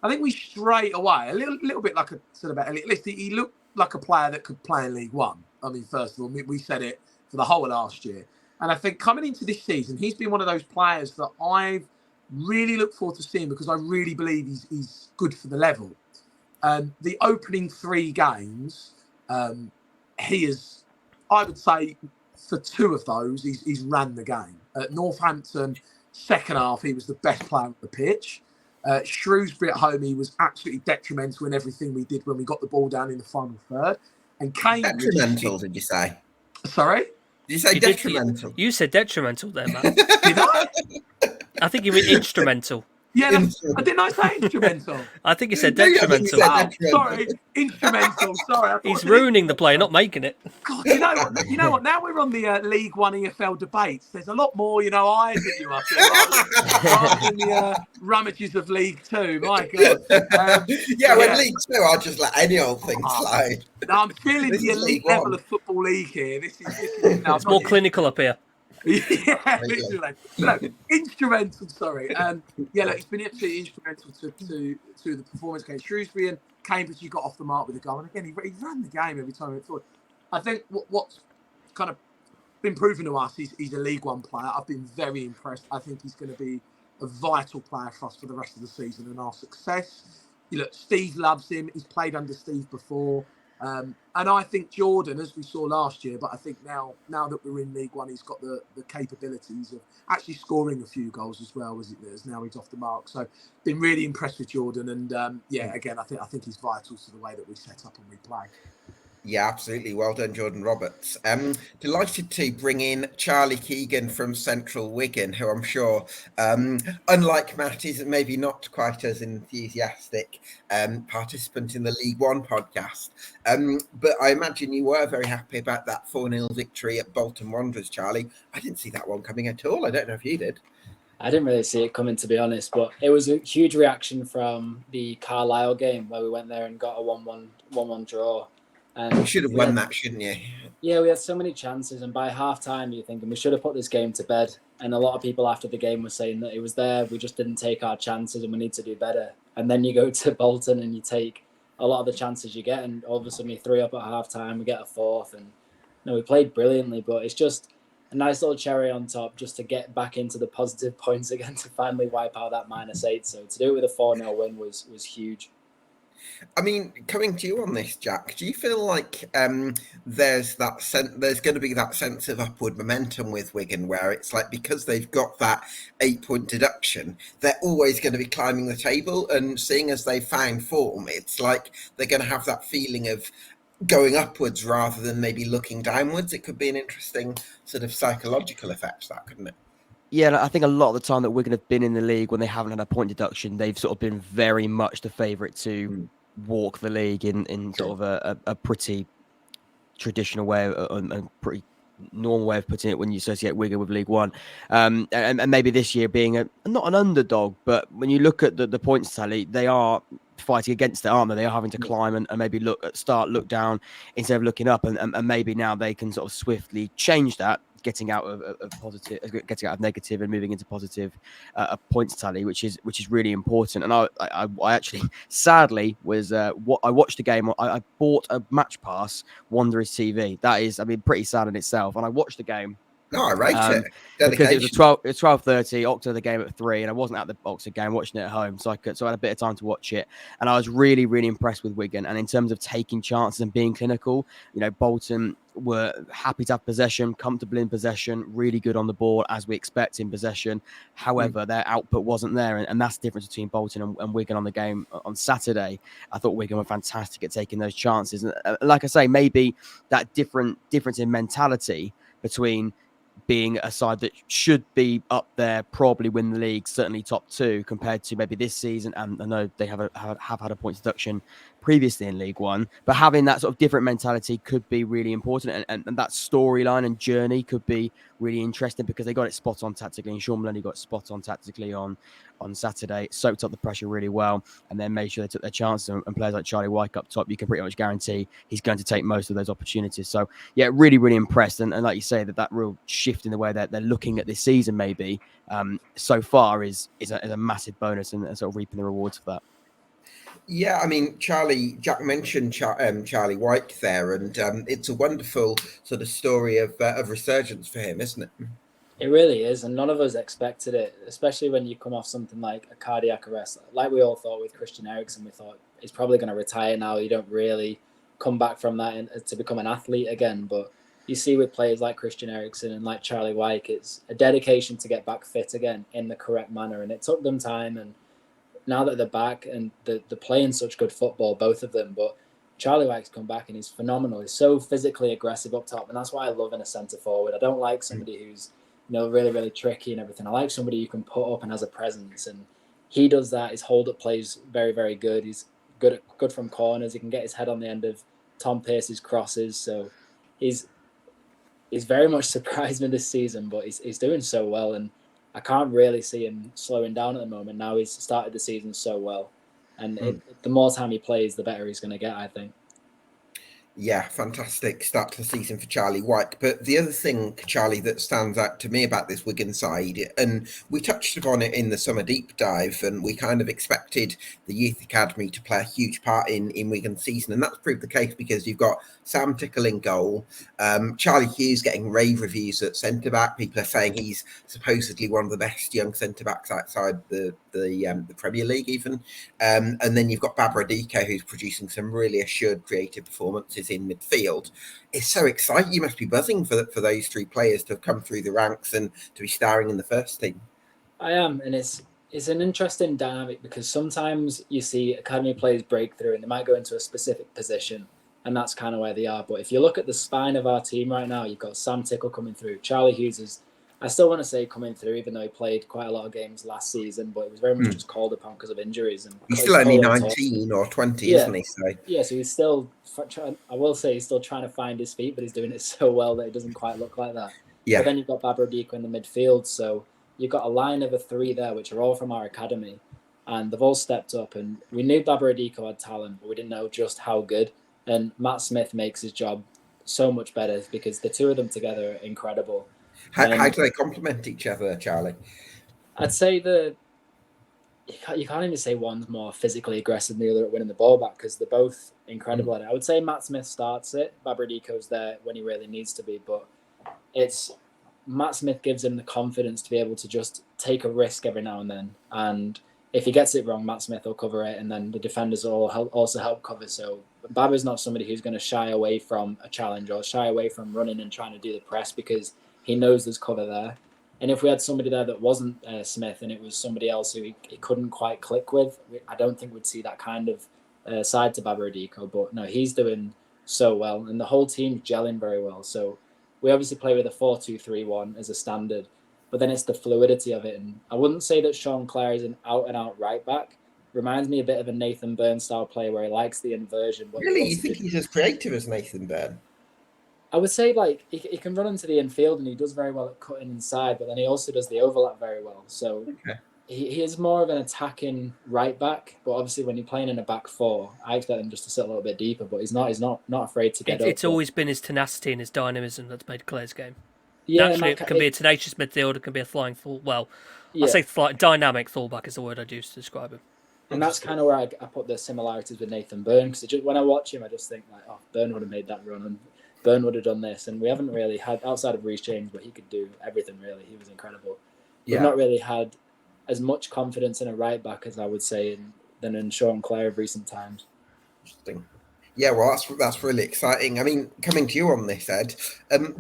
I think we straight away, a little bit like I said about Elliott Ellis, he looked like a player that could play in League One. I mean, first of all, we said it for the whole of last year. And I think coming into this season, he's been one of those players that I've really looked forward to seeing because I really believe he's good for the level. The opening 3 games, he is, I would say, for 2 of those, he's ran the game. At Northampton, second half, he was the best player on the pitch. Shrewsbury at home, he was absolutely detrimental in everything we did when we got the ball down in the final third. And Cambridge, detrimental, did you say? Sorry? Did you say detrimental? You said detrimental there, Matt. Did I? I think you mean instrumental. Yeah, didn't I say instrumental? I think he said No, I think you detrimental. said Oh, sorry, instrumental. Sorry, I thought He's I said ruining the play, not making it. God, you know what? Now we're on the League One EFL debates. There's a lot more, eyes at you up here, rather than the rummages of League Two. My God. When League Two, I'll just let any old thing slide. No, I'm feeling This the is elite League level One. of Football League here. This is It's more clinical up here. Yeah, literally. No, instrumental. Sorry. Look, it's been absolutely instrumental to the performance against Shrewsbury and Cambridge. He got off the mark with a goal, and again, he ran the game every time he went forward. I think what's kind of been proven to us, he's a League One player. I've been very impressed. I think he's going to be a vital player for us for the rest of the season and our success. Look, Steve loves him. He's played under Steve before. And I think Jordan, as we saw last year, but I think now that we're in League One, he's got the capabilities of actually scoring a few goals as well as now he's off the mark. So been really impressed with Jordan. And again, I think he's vital to the way that we set up and we play. Yeah, absolutely. Well done, Jordan Roberts. Delighted to bring in Charlie Keegan from Central Wigan, who I'm sure, unlike Matt, is maybe not quite as enthusiastic participant in the League One podcast. But I imagine you were very happy about that 4-0 victory at Bolton Wanderers, Charlie. I didn't see that one coming at all. I don't know if you did. I didn't really see it coming, to be honest, but it was a huge reaction from the Carlisle game where we went there and got a 1-1 draw. And you should have won that, shouldn't you? Yeah, we had so many chances, and by half-time, you're thinking we should have put this game to bed. And a lot of people after the game were saying that it was there, we just didn't take our chances and we need to do better. And then you go to Bolton and you take a lot of the chances you get, and all of a sudden you're 3 up at half-time, we get a 4th, and we played brilliantly, but it's just a nice little cherry on top just to get back into the positive points again to finally wipe out that -8. So to do it with a 4-0 win was huge. I mean, coming to you on this, Jack, do you feel like there's going to be that sense of upward momentum with Wigan where it's like because they've got that 8-point deduction, they're always going to be climbing the table, and seeing as they've found form, it's like they're going to have that feeling of going upwards rather than maybe looking downwards? It could be an interesting sort of psychological effect, that, couldn't it? Yeah, I think a lot of the time that Wigan have been in the league when they haven't had a point deduction, they've sort of been very much the favourite to walk the league in sort of a pretty traditional way, a pretty normal way of putting it when you associate Wigan with League One. And maybe this year being not an underdog, but when you look at the points tally, they are fighting against it, aren't they? They are having to climb and maybe look down instead of looking up, and maybe now they can sort of swiftly change that, getting out of negative and moving into positive points tally, which is really important. And I actually sadly was I watched the game. I bought a match pass, Wanderers TV. That is, I mean, pretty sad in itself. And I watched the game. No, I rate it. Because it was 12:30, Oxford the game at 3, and I wasn't at the Oxford game, watching it at home, so I had a bit of time to watch it, and I was really, really impressed with Wigan. And in terms of taking chances and being clinical, Bolton were happy to have possession, comfortable in possession, really good on the ball as we expect in possession. However, their output wasn't there, and that's the difference between Bolton and Wigan on the game on Saturday. I thought Wigan were fantastic at taking those chances, and like I say, maybe that difference in mentality between being a side that should be up there, probably win the league, certainly top 2, compared to maybe this season. And I know they have had a point deduction previously in League One, but having that sort of different mentality could be really important. And that storyline and journey could be really interesting because they got it spot on tactically, and Sean Maloney got it spot on tactically on Saturday, soaked up the pressure really well, and then made sure they took their chances. And players like Charlie Wycombe up top, you can pretty much guarantee he's going to take most of those opportunities. So yeah, really, really impressed. And like you say, that real shift in the way that they're looking at this season maybe so far is a massive bonus, and sort of reaping the rewards for that. Yeah, I mean, Jack mentioned Charlie White there, and it's a wonderful sort of story of resurgence for him, isn't it? It really is, and none of us expected it, especially when you come off something like a cardiac arrest. Like we all thought with Christian Eriksen, we thought he's probably going to retire now. You don't really come back from that to become an athlete again, but you see with players like Christian Eriksen and like Charlie Wyke, it's a dedication to get back fit again in the correct manner, and it took them time, and now that they're back and they're playing such good football, both of them, but Charlie Wyke's come back and he's phenomenal. He's so physically aggressive up top, and that's what I love in a centre forward. I don't like somebody who's really, really tricky and everything. I like somebody you can put up and has a presence, and he does that. His hold-up play is very, very good. He's good from corners. He can get his head on the end of Tom Pearce's crosses. So he's very much surprised me this season, but he's doing so well, and I can't really see him slowing down at the moment. Now he's started the season so well, and the more time he plays, the better he's going to get, I think. Yeah, fantastic start to the season for Charlie White. But the other thing, Charlie, that stands out to me about this Wigan side, and we touched upon it in the summer deep dive, and we kind of expected the youth academy to play a huge part in Wigan's season, and that's proved the case because you've got Sam Tickle in goal, Charlie Hughes getting rave reviews at centre back. People are saying he's supposedly one of the best young centre backs outside the Premier League, even. And then you've got Babradiko, who's producing some really assured creative performances in midfield. It's so exciting. You must be buzzing for those three players to have come through the ranks and to be starring in the first team. I am, and it's an interesting dynamic because sometimes you see academy players break through and they might go into a specific position, and that's kind of where they are. But if you look at the spine of our team right now, you've got Sam Tickle coming through. Charlie Hughes is, I still want to say coming through, even though he played quite a lot of games last season, but it was very much just called upon because of injuries. And he's still only 19 or 20, isn't he? So he's still, I will say he's still trying to find his feet, but he's doing it so well that it doesn't quite look like that. Yeah. But then you've got Babradiko in the midfield, so you've got a line of a three there, which are all from our academy, and they've all stepped up. And we knew Babradiko had talent, but we didn't know just how good. And Matt Smith makes his job so much better because the two of them together are incredible. How do they complement each other, Charlie? I'd say you can't even say one's more physically aggressive than the other at winning the ball back because they're both incredible at it. I would say Matt Smith starts it. Babradiko's there when he really needs to be, but it's Matt Smith gives him the confidence to be able to just take a risk every now and then. And if he gets it wrong, Matt Smith will cover it, and then the defenders will also help cover. So Baba's not somebody who's going to shy away from a challenge or shy away from running and trying to do the press because he knows there's cover there. And if we had somebody there that wasn't Smith and it was somebody else who he couldn't quite click with, I don't think we'd see that kind of side to Babradiko. But no, he's doing so well, and the whole team's gelling very well. So we obviously play with a 4-2-3-1 as a standard, but then it's the fluidity of it. And I wouldn't say that Sean Clare is an out-and-out right-back. Reminds me a bit of a Nathan Byrne style player where he likes the inversion. Really? You think he's as creative as Nathan Byrne? I would say like he can run into the infield and he does very well at cutting inside, but then he also does the overlap very well. So he is more of an attacking right back, but obviously when you're playing in a back four, I expect him just to sit a little bit deeper. But he's not afraid to get up. It's always been his tenacity and his dynamism that's made Clare's game. Yeah, naturally, it can be a tenacious midfielder, it can be a flying full. Well, I say dynamic fullback is the word I'd use to describe him. And that's kind of where I put the similarities with Nathan Byrne, because when I watch him, I just think like, oh, Byrne would have made that run and Byrne would have done this, and we haven't really had, outside of Richings, but he could do everything really. He was incredible. We've not really had as much confidence in a right back as I would say than in Sean Clare of recent times. Interesting. Yeah, well, that's really exciting. I mean, coming to you on this, Ed,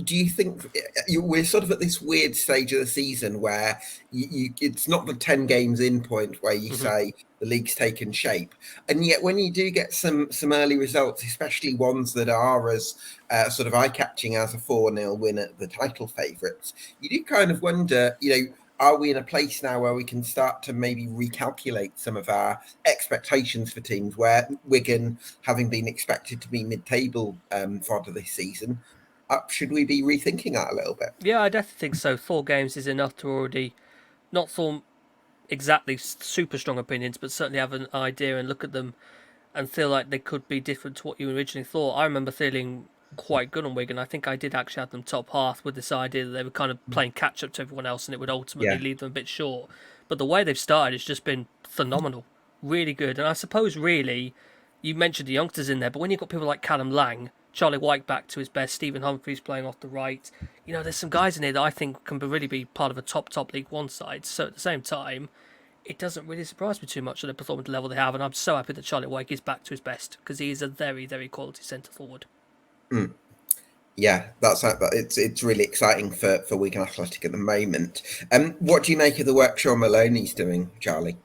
do you think we're sort of at this weird stage of the season where it's not the 10 games in point where you say the league's taken shape, and yet when you do get some early results, especially ones that are as sort of eye-catching as a 4-0 win at the title favourites, you do kind of wonder, are we in a place now where we can start to maybe recalculate some of our expectations for teams where Wigan, having been expected to be mid-table fodder this season, should we be rethinking that a little bit? Yeah, I definitely think so. 4 games is enough to already not form exactly super strong opinions, but certainly have an idea and look at them and feel like they could be different to what you originally thought. I remember feeling quite good on Wigan. I think I did actually have them top half with this idea that they were kind of playing catch up to everyone else and it would ultimately leave them a bit short. But the way they've started has just been phenomenal, really good. And I suppose really, you mentioned the youngsters in there, but when you've got people like Callum Lang, Charlie White back to his best, Stephen Humphreys playing off the right, there's some guys in here that I think can really be part of a top League One side. So at the same time, it doesn't really surprise me too much at the performance level they have, and I'm so happy that Charlie White is back to his best because he is a very, very quality centre forward. Yeah, it's really exciting for Wigan Athletic at the moment. What do you make of the work Sean Maloney's doing, Charlie?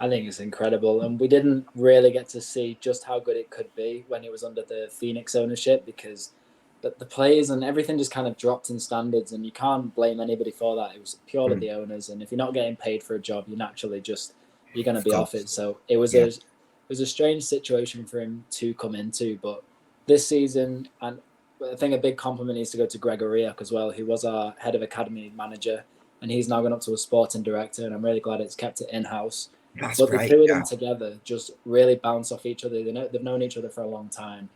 I think it's incredible, and we didn't really get to see just how good it could be when it was under the Phoenix ownership, because the players and everything just kind of dropped in standards, and you can't blame anybody for that. It was purely the owners, and if you're not getting paid for a job, you naturally just you're going to be off it. So it was a strange situation for him to come into. But this season, and I think a big compliment needs to go to Gregoriak as well, who was our head of academy manager, and he's now gone up to a sporting director, and I'm really glad it's kept it in-house. That's but great, the two of them together just really bounce off each other. They've known each other for a long time.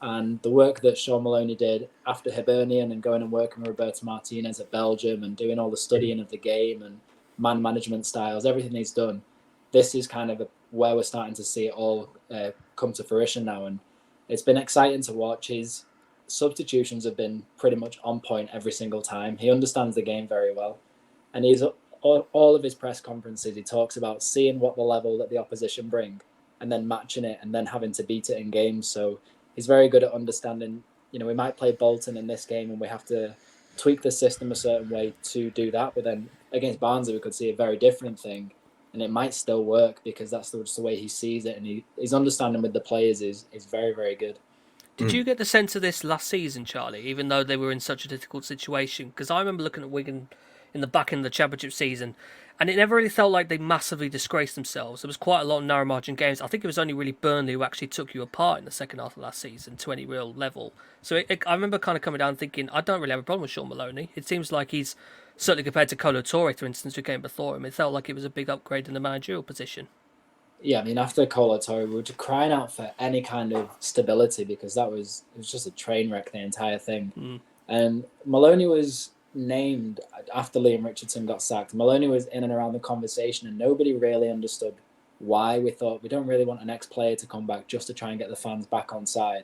And the work that Sean Maloney did after Hibernian and going and working with Roberto Martinez at Belgium and doing all the studying of the game and man management styles, everything he's done, this is kind of where we're starting to see it all come to fruition now. And it's been exciting to watch. His substitutions have been pretty much on point every single time. He understands the game very well. And he's all of his press conferences, he talks about seeing what the level that the opposition bring and then matching it and then having to beat it in games. So he's very good at understanding, we might play Bolton in this game and we have to tweak the system a certain way to do that. But then against Barnsley, we could see a very different thing and it might still work because that's just the way he sees it. And his understanding with the players is very, very good. Did you get the sense of this last season, Charlie, even though they were in such a difficult situation? Because I remember looking at Wigan in the back end of the Championship season, and it never really felt like they massively disgraced themselves. There was quite a lot of narrow margin games. I think it was only really Burnley who actually took you apart in the second half of last season to any real level. So I remember kind of coming down thinking, I don't really have a problem with Sean Maloney. It seems like he's, certainly compared to Kolo Toure, for instance, who came before him, it felt like it was a big upgrade in the managerial position. Yeah, I mean, after Kolo Toure, we were just crying out for any kind of stability because it was just a train wreck, the entire thing. And Maloney was named after Liam Richardson got sacked. Maloney was in and around the conversation and nobody really understood why. We thought we don't really want an ex-player to come back just to try and get the fans back on side.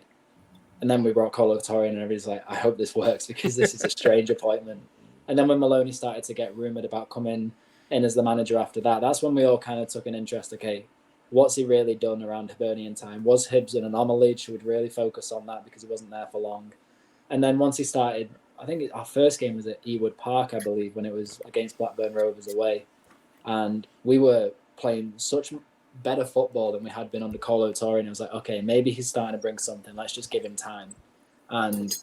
And then we brought Kolo Toure in and everybody's like, I hope this works because this is a strange appointment. And then when Maloney started to get rumoured about coming in as the manager after that, that's when we all kind of took an interest. Okay, what's he really done around Hibernian time? Was Hibs an anomaly? Should we really focus on that because he wasn't there for long? And then once he started, I think our first game was at Ewood Park, I believe, when it was against Blackburn Rovers away. And we were playing such better football than we had been under Kolo Toure. And it was like, okay, maybe he's starting to bring something. Let's just give him time. And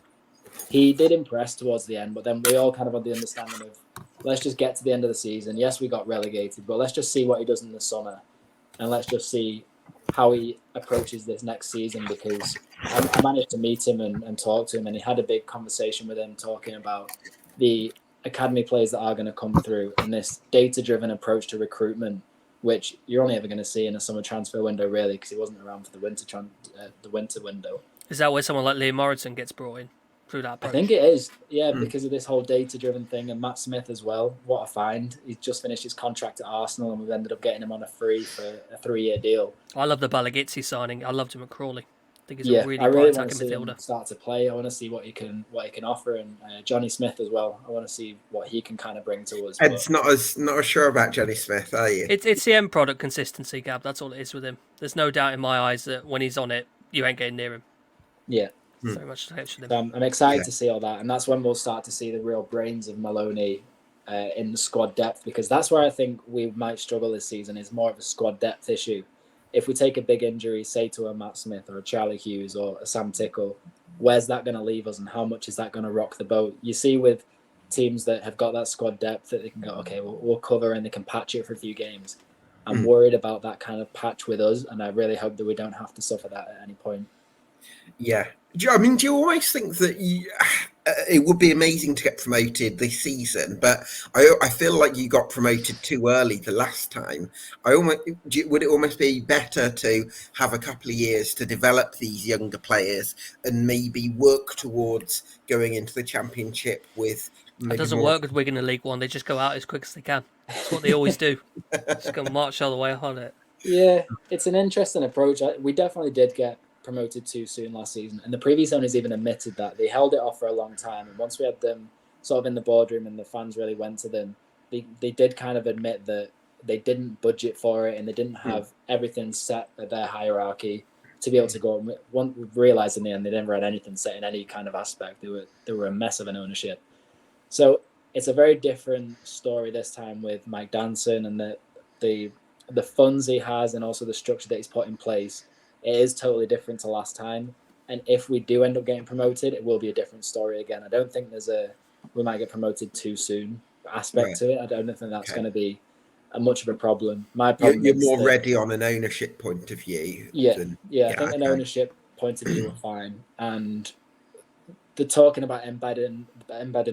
he did impress towards the end, but then we all kind of had the understanding of, let's just get to the end of the season. Yes, we got relegated, but let's just see what he does in the summer. And let's just see how he approaches this next season because I managed to meet him and talk to him, and he had a big conversation with him talking about the academy players that are going to come through and this data-driven approach to recruitment, which you're only ever going to see in a summer transfer window, really, because he wasn't around for the winter window. Is that where someone like Liam Morrison gets brought in through that approach? I think it is, yeah, because of this whole data-driven thing, and Matt Smith as well. What a find. He's just finished his contract at Arsenal, and we've ended up getting him on a free for a 3-year deal. I love the Balagitsi signing. I loved him at Crawley. I think he's a really I really bright want to attacking see midfielder. him start to play. I want to see what he can offer, and Johnny Smith as well. I want to see what he can kind of bring to us. Ed's not as sure about Johnny Smith, are you? It's the end product consistency, Gab. That's all it is with him. There's no doubt in my eyes that when he's on it, you ain't getting near him. Yeah. Very much the case with him. So I'm excited to see all that, and that's when we'll start to see the real brains of Maloney in the squad depth, because that's where I think we might struggle this season, is more of a squad depth issue. If we take a big injury, say to a Matt Smith or a Charlie Hughes or a Sam Tickle, where's that going to leave us and how much is that going to rock the boat? You see with teams that have got that squad depth that they can go, okay, we'll cover and they can patch it for a few games. I'm worried about that kind of patch with us, and I really hope that we don't have to suffer that at any point. Yeah. Do you always think that it would be amazing to get promoted this season, but I feel like you got promoted too early the last time. Would it almost be better to have a couple of years to develop these younger players and maybe work towards going into the Championship with... It doesn't work with Wigan in League One. They just go out as quick as they can. That's what they always do. Just go march all the way on it. Yeah, it's an interesting approach. We definitely did get promoted too soon last season, and the previous owners even admitted that they held it off for a long time, and once we had them sort of in the boardroom and the fans really went to them, they did kind of admit that they didn't budget for it and they didn't have everything set at their hierarchy to be able to go. One realized in the end they never had anything set in any kind of aspect. They were a mess of an ownership. So it's a very different story this time with Mike Danson and the funds he has and also the structure that he's put in place. It is totally different to last time. And if we do end up getting promoted, it will be a different story again. I don't think we might get promoted too soon aspect to it. I don't think that's going to be much of a problem. My You're, problem you're is more that, ready on an ownership point of view. yeah, than, I think an okay. ownership point of view are fine, and they're talking about embedding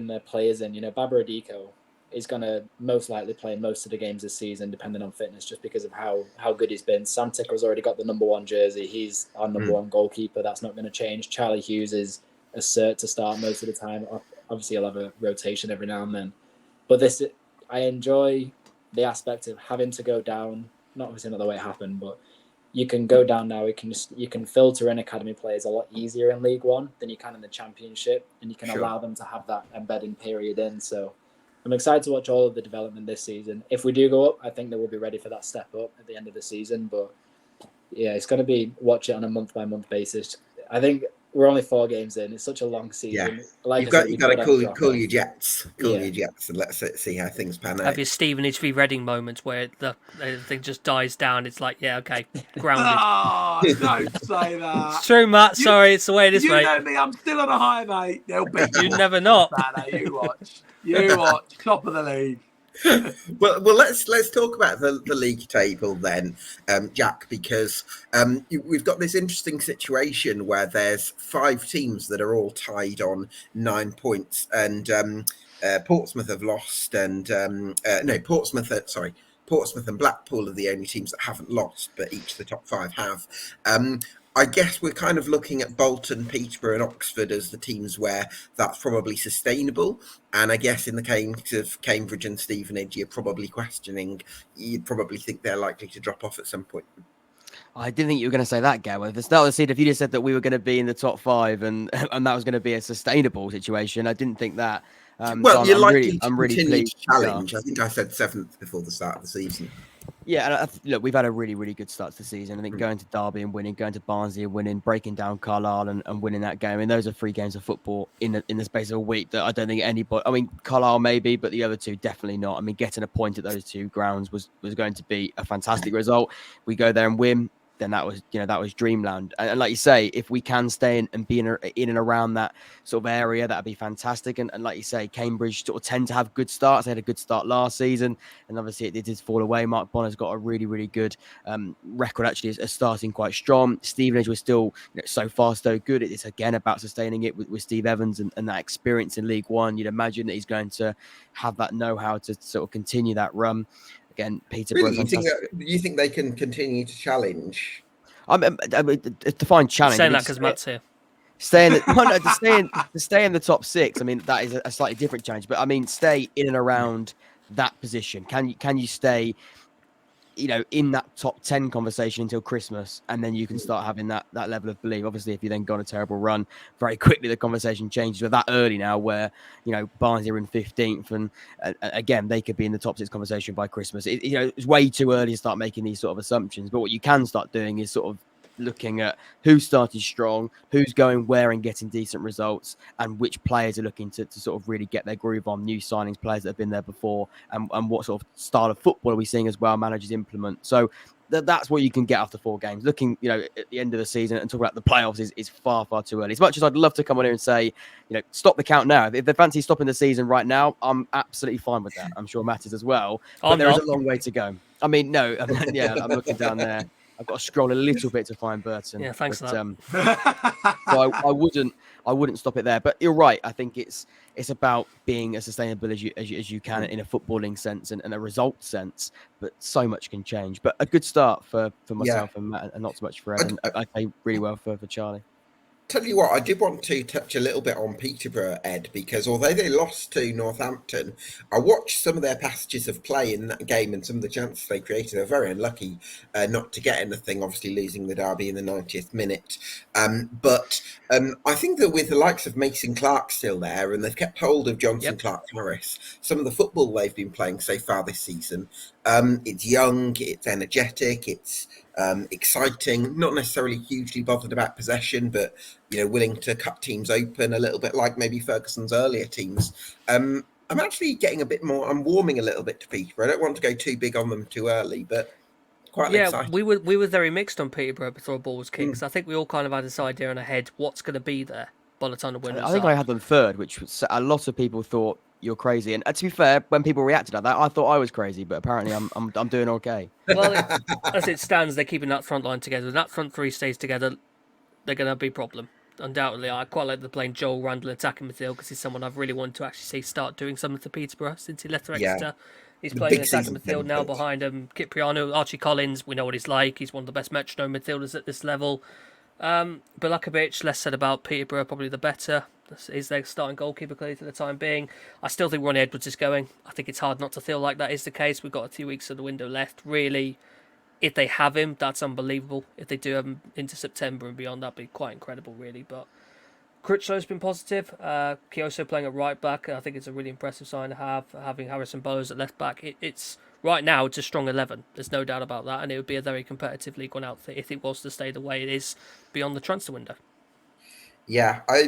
their players in. Baba Adiko is going to most likely play most of the games this season, depending on fitness, just because of how good he's been. Sam Tickle's already got the number 1 jersey. He's our number 1 goalkeeper. That's not going to change. Charlie Hughes is a cert to start most of the time. Obviously, he'll have a rotation every now and then. But I enjoy the aspect of having to go down. Not obviously not the way it happened, but you can go down now. You can filter in academy players a lot easier in League One than you can in the Championship, and you can allow them to have that embedding period in. So I'm excited to watch all of the development this season. If we do go up, I think they will be ready for that step up at the end of the season. But yeah, it's going to be watch it on a month-by-month basis. I think we're only 4 games in. It's such a long season. Yeah. Like You've got to cool your jets. Your jets, and let's see how things pan out. Have your Stevenage v Reading moments where the thing just dies down. It's like, yeah, okay, grounded. Oh, don't say that. It's true, Matt. Sorry, it's the way it is, mate. You know me, I'm still on a high, mate. They'll beat You never not. You watch. You watch. Top of the league. well, let's talk about the league table then, Jack, because we've got this interesting situation where there's 5 teams that are all tied on 9 points, and Portsmouth have lost, and Portsmouth and Blackpool are the only teams that haven't lost, but each of the top 5 have. I guess we're kind of looking at Bolton, Peterborough and Oxford as the teams where that's probably sustainable. And I guess in the case of Cambridge and Stevenage, you'd probably think they're likely to drop off at some point. I didn't think you were going to say that, Gav. At the start of the season, if you just said that we were going to be in the top 5 and that was going to be a sustainable situation, I didn't think that. Well, you're likely to continue pleased. to challenge. I think I said 7th before the start of the season. Yeah, and look, we've had a really, really good start to the season. I think going to Derby and winning, going to Barnsley and winning, breaking down Carlisle and winning that game. I mean, those are 3 games of football in the space of a week that I don't think anybody... I mean, Carlisle maybe, but the other 2 definitely not. I mean, getting a point at those 2 grounds was going to be a fantastic result. We go there and win, then that was dreamland. And like you say, if we can stay in and be in and around that sort of area, that'd be fantastic. And like you say, Cambridge sort of tend to have good starts. They had a good start last season, and obviously it did fall away. Mark Bonner's got a really, really good record, actually, is starting quite strong. Stevenage was still so far so good. It's again about sustaining it with Steve Evans and that experience in League One. You'd imagine that he's going to have that know-how to sort of continue that run. Again, Peterborough. Really, you think they can continue to challenge? I mean, define challenge. Saying that because Matt's here. To stay in the top 6. I mean, that is a slightly different challenge. But I mean, stay in and around that position. Can you stay, in that top 10 conversation until Christmas, and then you can start having that level of belief. Obviously, if you then go on a terrible run, very quickly the conversation changes. We're that early now where, Barnsley are in 15th, and again, they could be in the top 6 conversation by Christmas. It's way too early to start making these sort of assumptions. But what you can start doing is sort of looking at who started strong, who's going where and getting decent results, and which players are looking to sort of really get their groove on, new signings, players that have been there before, and what sort of style of football are we seeing as well managers implement. So that's what you can get after 4 games. Looking, at the end of the season and talk about the playoffs is far, far too early. As much as I'd love to come on here and say, stop the count now. If they fancy stopping the season right now, I'm absolutely fine with that. I'm sure Matt is as well. But there is a long way to go. I mean, no, I'm looking down there. I've got to scroll a little bit to find Burton. Yeah, thanks for that. So I wouldn't stop it there. But you're right. I think it's about being as sustainable as you can in a footballing sense and a result sense. But so much can change. But a good start for myself and Matt, and not so much for Ed. And I play really well for Charlie. Tell you what, I did want to touch a little bit on Peterborough, Ed, because although they lost to Northampton, I watched some of their passages of play in that game and some of the chances they created. They were very unlucky not to get anything, obviously losing the derby in the 90th minute. But I think that with the likes of Mason Clark still there, and they've kept hold of Johnson Clark-Harris, some of the football they've been playing so far this season, it's young, it's energetic, it's exciting, not necessarily hugely bothered about possession, but willing to cut teams open a little bit like maybe Ferguson's earlier teams. I'm actually getting a bit more. I'm warming a little bit to Peterborough. I don't want to go too big on them too early, but quite exciting. we were very mixed on Peterborough before the ball was kicked. Because I think we all kind of had this idea in our head what's going to be there by the time the winners. I think I had them 3rd, which was, a lot of people thought you're crazy. And to be fair, when people reacted like that, I thought I was crazy, but apparently I'm doing okay. Well, as it stands, they're keeping that front line together. When that front three stays together, they're going to be a problem. Undoubtedly, I quite like the playing Joel Randall attacking midfield because he's someone I've really wanted to actually see start doing something for Peterborough since he left for Exeter. He's The playing big attacking season midfield now coach. behind Kipriano, Archie Collins. We know what he's like. He's one of the best metronome midfielders at this level. Balakovic, less said about Peterborough, probably the better. Is their starting goalkeeper clearly for the time being. I still think Ronnie Edwards is going. I think it's hard not to feel like that is the case. We've got a few weeks of the window left. Really, if they have him, that's unbelievable. If they do have him into September and beyond, that'd be quite incredible, really. But Critchlow's been positive. Kioso playing at right back. I think it's a really impressive sign to have. Having Harrison Bowes at left back. It's right now it's a strong 11. There's no doubt about that, and it would be a very competitive League One outfit if it was to stay the way it is beyond the transfer window. Yeah, I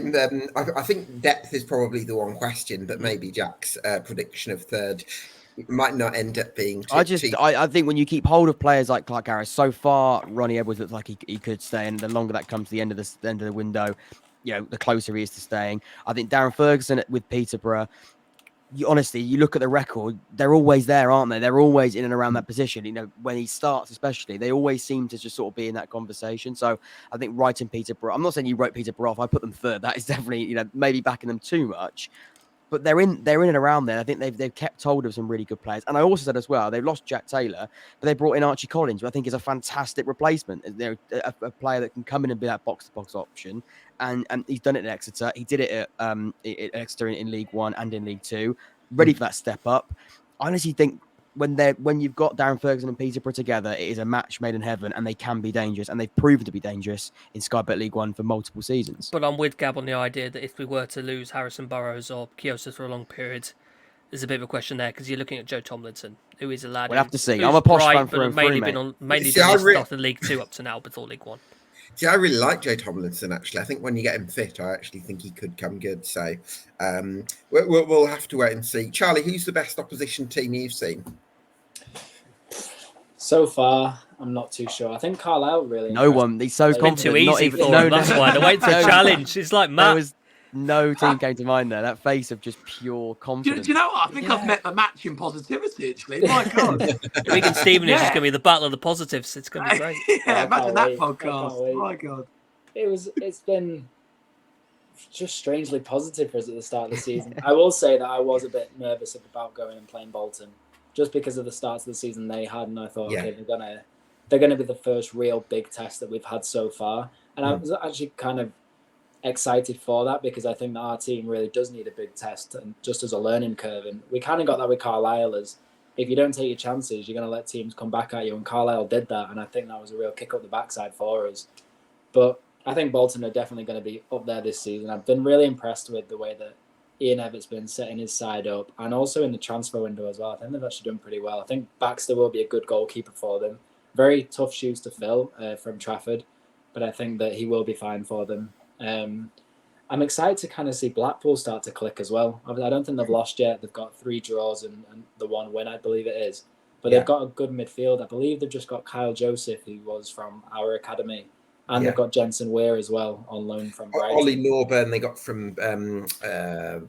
think depth is probably the one question, but maybe Jack's prediction of third might not end up being too cheap. I think when you keep hold of players like Clark Harris, so far Ronnie Edwards looks like he could stay, and the longer that comes to the end of the window, the closer he is to staying. I think Darren Ferguson with Peterborough, honestly, you look at the record, they're always there, aren't they? They're always in and around that position. When he starts, especially, they always seem to just sort of be in that conversation. So I think writing Peterborough, I'm not saying you wrote Peterborough off. I put them third. That is definitely, maybe backing them too much. But they're in and around there. I think they've kept hold of some really good players. And I also said as well, they've lost Jack Taylor, but they brought in Archie Collins, who I think is a fantastic replacement. They're a player that can come in and be that box-to-box option. And he's done it at Exeter. He did it at Exeter in League One and in League Two. Ready for that step up. I honestly think when you've got Darren Ferguson and Peterborough together, it is a match made in heaven, and they can be dangerous, and they've proven to be dangerous in Sky Bet League One for multiple seasons. But I'm with Gab on the idea that if we were to lose Harrison Burrows or Kiosa for a long period, there's a bit of a question there because you're looking at Joe Tomlinson, who is a lad. We'll have to see. I'm a posh fan for him, mainly started League Two up to now before League One. See, I really like Joe Tomlinson, actually. I think when you get him fit, I actually think he could come good. So we'll have to wait and see. Charlie, who's the best opposition team you've seen? So far, I'm not too sure. I think Carlisle really. No one. He's so confident. It's been too easy for him. That's why they're waiting for a challenge. It's like Matt. There was no team came to mind there. That face of just pure confidence. Do you know what? I think I've met the match in positivity, actually. My God. Wigan Stevenage is going to be the battle of the positives. It's going to be great. Yeah, imagine that podcast. My God. It's been just strangely positive for us at the start of the season. I will say that I was a bit nervous about going and playing Bolton, just because of the starts of the season they had, and I thought, okay, they're gonna be the first real big test that we've had so far, and I was actually kind of excited for that because I think that our team really does need a big test, and just as a learning curve, and we kind of got that with Carlisle. As if you don't take your chances, you're gonna let teams come back at you, and Carlisle did that, and I think that was a real kick up the backside for us. But I think Bolton are definitely going to be up there this season. I've been really impressed with the way that Ian Everett's been setting his side up, and also in the transfer window as well. I think they've actually done pretty well. I think Baxter will be a good goalkeeper for them. Very tough shoes to fill from Trafford, but I think that he will be fine for them. I'm excited to kind of see Blackpool start to click as well. I don't think they've lost yet. They've got 3 draws and the 1 win, I believe it is. But they've got a good midfield. I believe they've just got Kyle Joseph, who was from our academy. And they've got Jensen Weir as well on loan from Brighton. Ollie Norburn they got from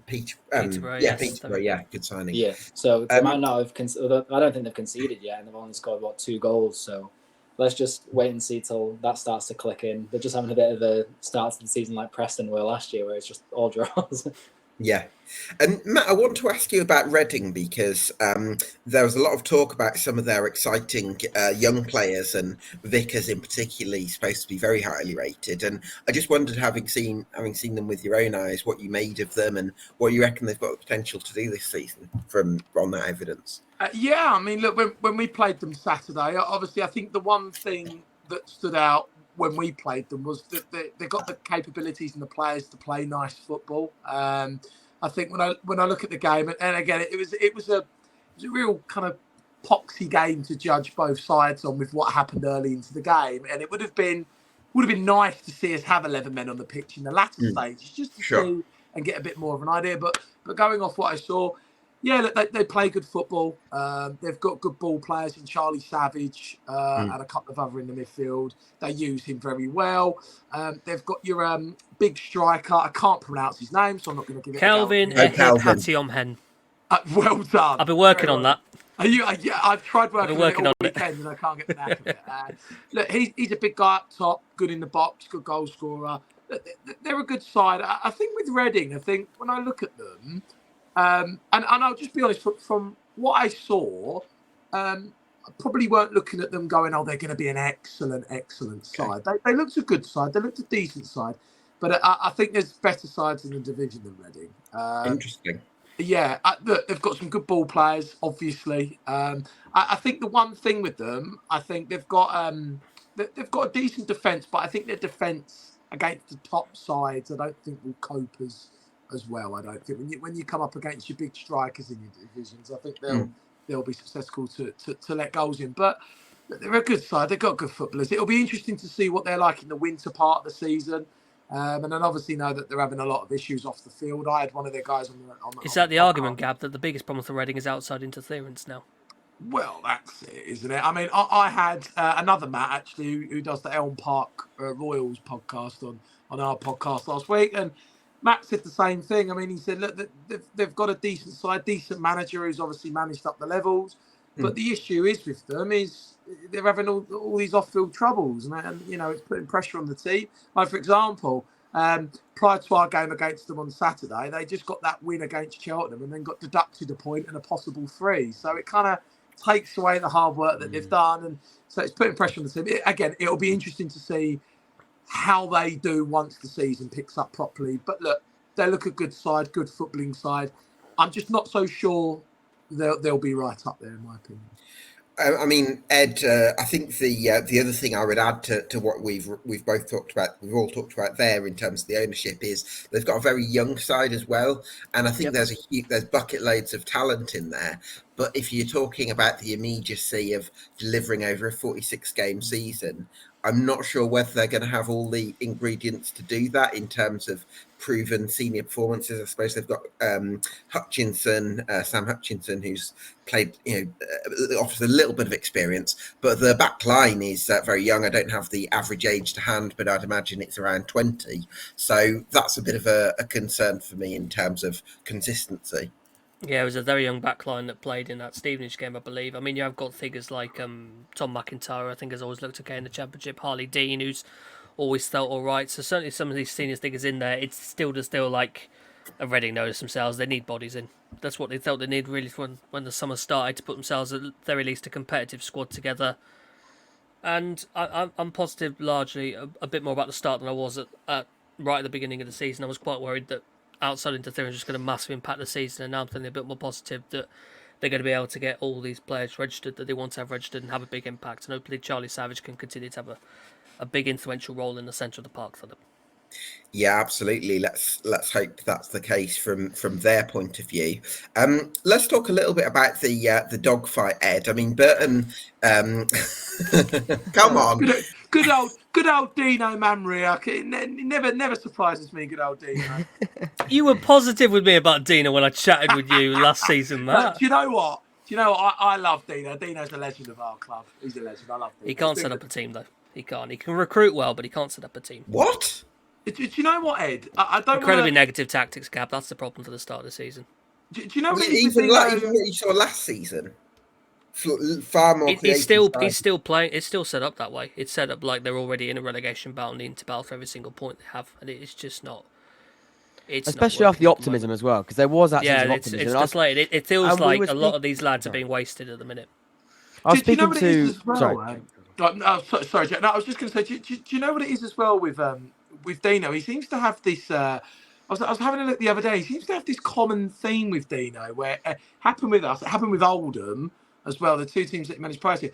Peterborough. Peterborough, good signing. Yeah, so they might not have. I don't think they've conceded yet, and they've only scored 2 goals. So let's just wait and see till that starts to click in. They're just having a bit of a start to the season like Preston were last year, where it's just all draws. Yeah. And Matt, I want to ask you about Reading because there was a lot of talk about some of their exciting young players, and Vickers in particular is supposed to be very highly rated. And I just wondered, having seen them with your own eyes, what you made of them and what you reckon they've got the potential to do this season on that evidence. I mean, look, when we played them Saturday, obviously I think the one thing that stood out when we played them was that they got the capabilities and the players to play nice football. I think when I look at the game, and again, it was a real kind of poxy game to judge both sides on with what happened early into the game, and it would have been nice to see us have 11 men on the pitch in the latter stages just to see and get a bit more of an idea. But going off what I saw, they play good football. They've got good ball players in Charlie Savage and a couple of other in the midfield. They use him very well. They've got your big striker. I can't pronounce his name, so I'm not going to give it. Kelvin Ehatiomhen. Well done. I've been working on that. Yeah, I've tried working on it all on it. weekend and I can't get the knack of it. Look, he's a big guy up top, good in the box, good goal scorer. They're a good side. I think with Reading, when I look at them, and I'll just be honest, from what I saw, I probably weren't looking at them going, oh, they're going to be an excellent side. They looked a good side. They looked a decent side. But I think there's better sides in the division than Reading. Interesting. Yeah, look, they've got some good ball players, obviously. I think the one thing with them, I think they've got a decent defence, but I think their defence against the top sides, I don't think will cope as well. I don't think when you come up against your big strikers in your divisions, I think they'll be successful to let goals in. But they're a good side. They've got good footballers. It'll be interesting to see what they're like in the winter part of the season. And then obviously know that they're having a lot of issues off the field. I had one of their guys on the Is that the argument, Gab, that the biggest problem for Reading is outside interference now? Well, that's it, isn't it? I mean, I had another Matt, actually, who does the Elm Park Royals podcast on our podcast last week. And Matt said the same thing. I mean, he said, look, they've got a decent side, decent manager who's obviously managed up the levels. But the issue is with them is they're having all these off-field troubles, and it's putting pressure on the team. Like, for example, prior to our game against them on Saturday, they just got that win against Cheltenham and then got deducted a point and a possible 3. So it kind of takes away the hard work that they've done, and so it's putting pressure on the team. Again, it'll be interesting to see how they do once the season picks up properly. But look, they look a good side, good footballing side. I'm just not so sure they'll be right up there, in my opinion. I mean, Ed, I think the other thing I would add to what we've both talked about, we've all talked about there in terms of the ownership, is they've got a very young side as well, and I think there's bucket loads of talent in there. But if you're talking about the immediacy of delivering over a 46-game season, I'm not sure whether they're going to have all the ingredients to do that in terms of proven senior performances. I suppose they've got Sam Hutchinson, who's played, offers a little bit of experience, but the back line is very young. I don't have the average age to hand, but I'd imagine it's around 20. So that's a bit of a concern for me in terms of consistency. Yeah, it was a very young backline that played in that Stevenage game, I believe. I mean, you have got figures like Tom McIntyre, I think, has always looked okay in the Championship. Harley Dean, who's always felt all right. So certainly some of these senior figures in there, it's still like a Reading notice themselves. They need bodies in. That's what they felt they need really when the summer started, to put themselves at the very least a competitive squad together. And I'm positive largely a bit more about the start than I was at right at the beginning of the season. I was quite worried that outside interference is going to massively impact the season, and now I'm feeling a bit more positive that they're going to be able to get all these players registered that they want to have registered and have a big impact. And hopefully Charlie Savage can continue to have a big influential role in the centre of the park for them. Yeah, absolutely. Let's hope that's the case from their point of view. Let's talk a little bit about the dogfight, Ed. I mean, Burton. Come on, good old Dino Mamria. It never surprises me. Good old Dino. You were positive with me about Dino when I chatted with you last season, Matt. Do you know what? I love Dino. Dino's a legend of our club. He's a legend. I love Dino. He can't set up a team though. He can't. He can recruit well, but he can't set up a team. What? Do you know what, Ed? I don't incredibly negative tactics, Gab. That's the problem for the start of the season. Do you know what? Even what you saw last season, far more. He's still playing. It's still set up that way. It's set up like they're already in a relegation battle and into battle for every single point they have, and it's just not. It's especially after the optimism as well, because there was that sense of optimism. It's deflated. It feels like a lot of these lads are being wasted at the minute. I was speaking to. Sorry, Jack. No, I was just going to say. Do you know what it is as well with Dino? He seems to have this. I was having a look the other day. He seems to have this common theme with Dino, where it happened with us. It happened with Oldham as well. The two teams that he managed prior to.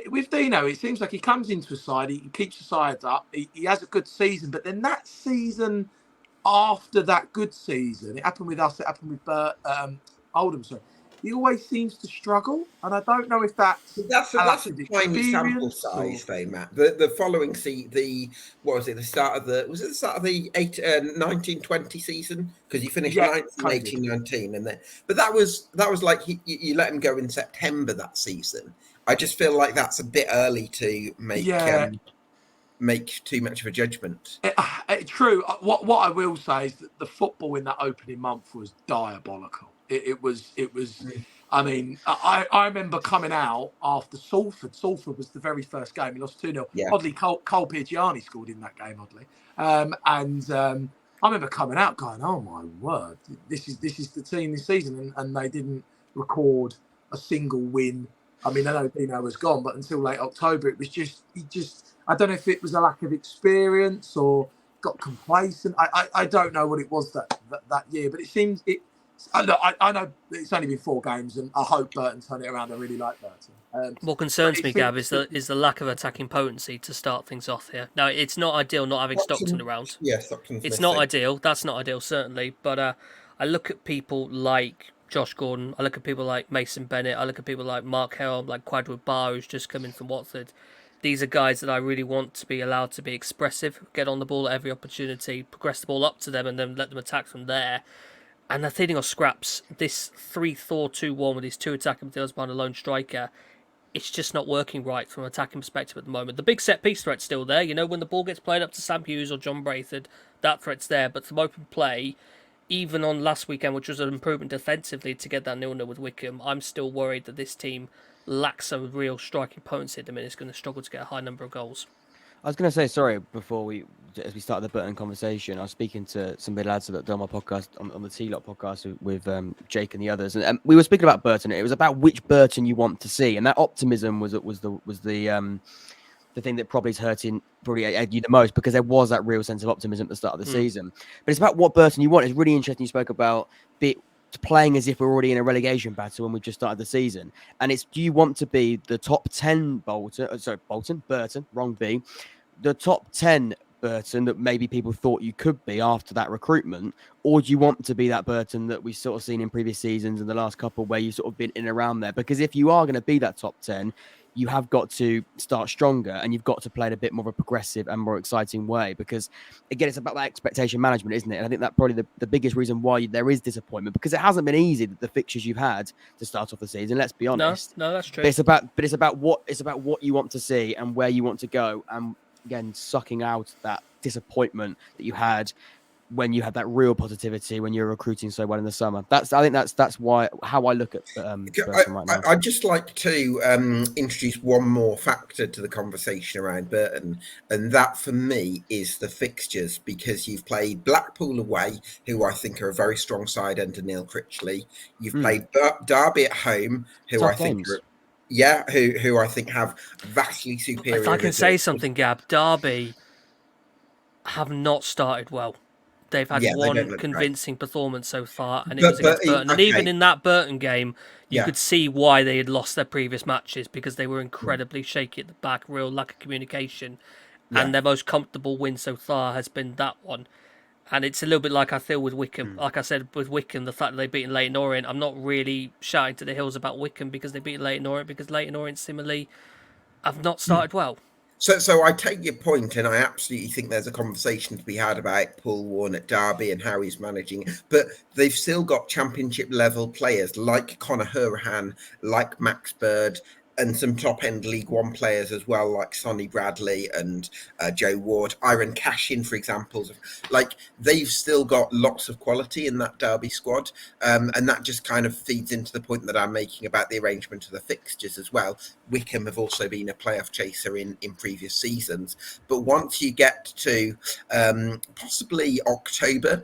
With Dino, it seems like he comes into a side. He keeps the sides up. He has a good season, but then that season after that good season, it happened with us. It happened with Oldham. Sorry. He always seems to struggle, and I don't know if that's a tiny sample size, though, Matt. The following the start of the 1920 season, because he finished 9th in 1819, and then but that was like you let him go in September that season. I just feel like that's a bit early to make too much of a judgment. True. What I will say is that the football in that opening month was diabolical. It was. I mean, I remember coming out after Salford. Salford was the very first game. We lost 2-0. Yeah. Oddly, Cole Piergiani scored in that game, oddly. I remember coming out going, oh, my word, this is the team this season. And they didn't record a single win. I mean, I know Dino was gone, but until late October, it was just I don't know if it was a lack of experience or got complacent. I don't know what it was that year, but it seems I know it's only been 4 games, and I hope Burton turn it around. I really like Burton. What concerns me, Gab, is the lack of attacking potency to start things off here. Now, it's not ideal not having Stockton around. Yeah, Stockton's It's missing. not ideal. That's not ideal, certainly. But I look at people like Josh Gordon. I look at people like Mason Bennett. I look at people like Mark Helm, like Quadwood Barr, who's just come in from Watford. These are guys that I really want to be allowed to be expressive, get on the ball at every opportunity, progress the ball up to them, and then let them attack from there. And they're feeding off scraps. This 3-4-2-1 with these 2 attacking midfielders behind a lone striker, it's just not working right from an attacking perspective at the moment. The big set-piece threat's still there. You know, when the ball gets played up to Sam Hughes or John Braithwaite, that threat's there. But from open play, even on last weekend, which was an improvement defensively to get that 0-0 with Wycombe, I'm still worried that this team lacks some real striking potency at the minute. It's going to struggle to get a high number of goals. I was going to say, sorry, as we started the Burton conversation, I was speaking to some of the lads that do my podcast, on the T-Lot podcast with Jake and the others, and we were speaking about Burton. It was about which Burton you want to see, and that optimism was the thing that probably is hurting you the most, because there was that real sense of optimism at the start of the season. But it's about what Burton you want. It's really interesting. You spoke about playing as if we're already in a relegation battle when we've just started the season, and it's, do you want to be the top 10 Burton, wrong B, the top 10 Burton that maybe people thought you could be after that recruitment, or do you want to be that Burton that we've sort of seen in previous seasons and the last couple where you've sort of been in and around there? Because if you are going to be that top 10, you have got to start stronger, and you've got to play in a bit more of a progressive and more exciting way, because again, it's about that expectation management, isn't it? And I think that probably the biggest reason why there is disappointment, because it hasn't been easy, the fixtures you've had to start off the season, let's be honest. No, that's true. But it's about what you want to see and where you want to go, and again, sucking out that disappointment that you had when you had that real positivity when you're recruiting so well in the summer. I think that's how I look at Burton right now. I'd just like to introduce one more factor to the conversation around Burton, and that for me is the fixtures, because you've played Blackpool away, who I think are a very strong side under Neil Critchley. You've played Derby at home, who Tough I think games. who I think have vastly superior. If I can say something, Gab, Derby have not started well. They've had one convincing performance so far, and it was against Burton. And even in that Burton game, you could see why they had lost their previous matches, because they were incredibly shaky at the back, real lack of communication. And their most comfortable win so far has been that one. And it's a little bit like I feel with Wycombe. Like I said, with Wycombe, the fact that they've beaten Leyton Orient, I'm not really shouting to the hills about Wycombe because they beat Leyton Orient, because Leyton Orient similarly have not started well. So I take your point, and I absolutely think there's a conversation to be had about Paul Warne at Derby and how he's managing it. But they've still got championship level players like Conor Hourihane, like Max Bird, and some top-end League One players as well, like Sonny Bradley and Joe Ward, Iron Cashin, for example. Like, they've still got lots of quality in that Derby squad, and that just kind of feeds into the point that I'm making about the arrangement of the fixtures as well. Wycombe have also been a playoff chaser in previous seasons, but once you get to possibly October,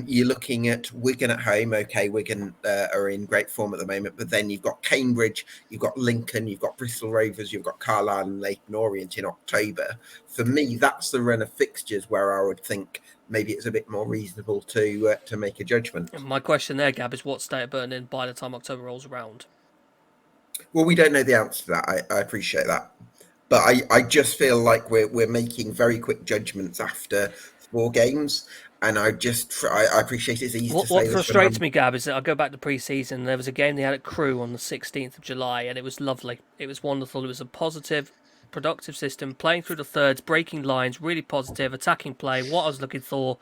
you're looking at Wigan at home. Okay, Wigan are in great form at the moment, but then you've got Cambridge, you've got Lincoln, you've got Bristol Rovers, you've got Carlisle and Leyton Orient in October. For me, that's the run of fixtures where I would think maybe it's a bit more reasonable to make a judgment. My question there, Gab, is what state of Burton in by the time October rolls around? Well, we don't know the answer to that. I appreciate that. But I just feel like we're making very quick judgments after 4 games. And I appreciate it's easy to say. What frustrates me, Gab, is that I go back to pre-season. There was a game they had at Crewe on the 16th of July, and it was lovely. It was wonderful. It was a positive, productive system, playing through the thirds, breaking lines, really positive, attacking play, what I was looking for.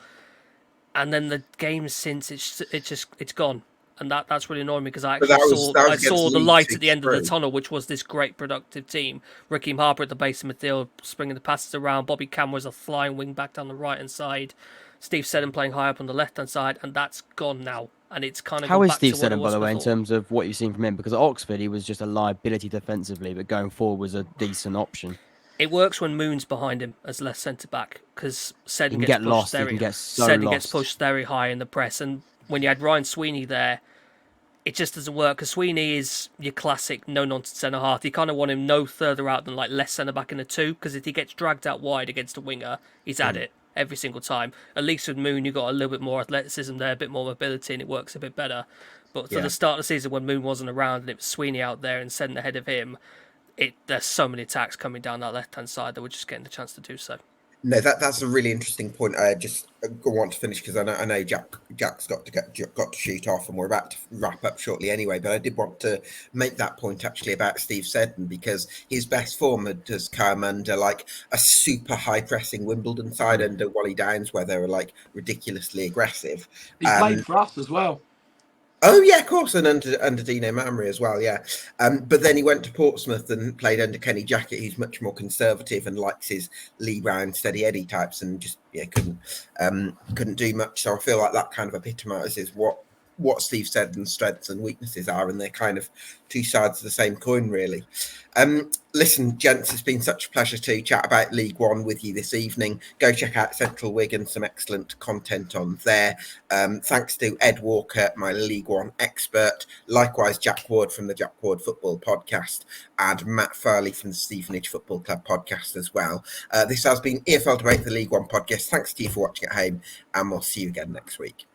And then the game since, it's gone. And that's really annoying me, because I saw the light at the end of the tunnel, which was this great productive team. Raheem Harper at the base of midfield, springing the passes around. Bobby Camera's a flying wing back down the right-hand side. Steve Seddon playing high up on the left-hand side, and that's gone now. and it's kind of How gone is back Steve to what it Seddon, by was the way, in before. terms of what you've seen from him? Because at Oxford, he was just a liability defensively, but going forward was a decent option. It works when Moon's behind him as left centre back because He Seddon can gets get pushed lost. He very. can get so Seddon gets lost. pushed very high in the press, and when you had Ryan Sweeney there, it just doesn't work. Because Sweeney is your classic no nonsense centre half. You kind of want him no further out than like left centre back in a 2, because if he gets dragged out wide against a winger, he's at it every single time. At least with Moon, you've got a little bit more athleticism there, a bit more mobility, and it works a bit better. But for the start of the season, when Moon wasn't around and it was Sweeney out there and Seddon ahead of him, there's so many attacks coming down that left-hand side that we're just getting the chance to do so. No, that's a really interesting point. I just want to finish because I know Jack's got to shoot off, and we're about to wrap up shortly anyway. But I did want to make that point actually about Steve Seddon, because his best form has come under like a super high pressing Wimbledon side under Wally Downs, where they were like ridiculously aggressive. He played for us as well. Oh yeah, of course, and under Dino Mamry as well, yeah. But then he went to Portsmouth and played under Kenny Jackett, who's much more conservative and likes his Lee Brown, Steady Eddie types, and just couldn't do much. So I feel like that kind of epitomises what Steve Seddon's strengths and weaknesses are, and they're kind of two sides of the same coin, really. Listen, gents, it's been such a pleasure to chat about League One with you this evening. Go check out Central Wigan, some excellent content on there. Thanks to Ed Walker, my League One expert, likewise Jack Ward from the Jack Ward Football Podcast, and Matt Farley from the Stevenage Football Club Podcast as well. This has been EFL Debate, the League One podcast. Thanks to you for watching at home, and we'll see you again next week.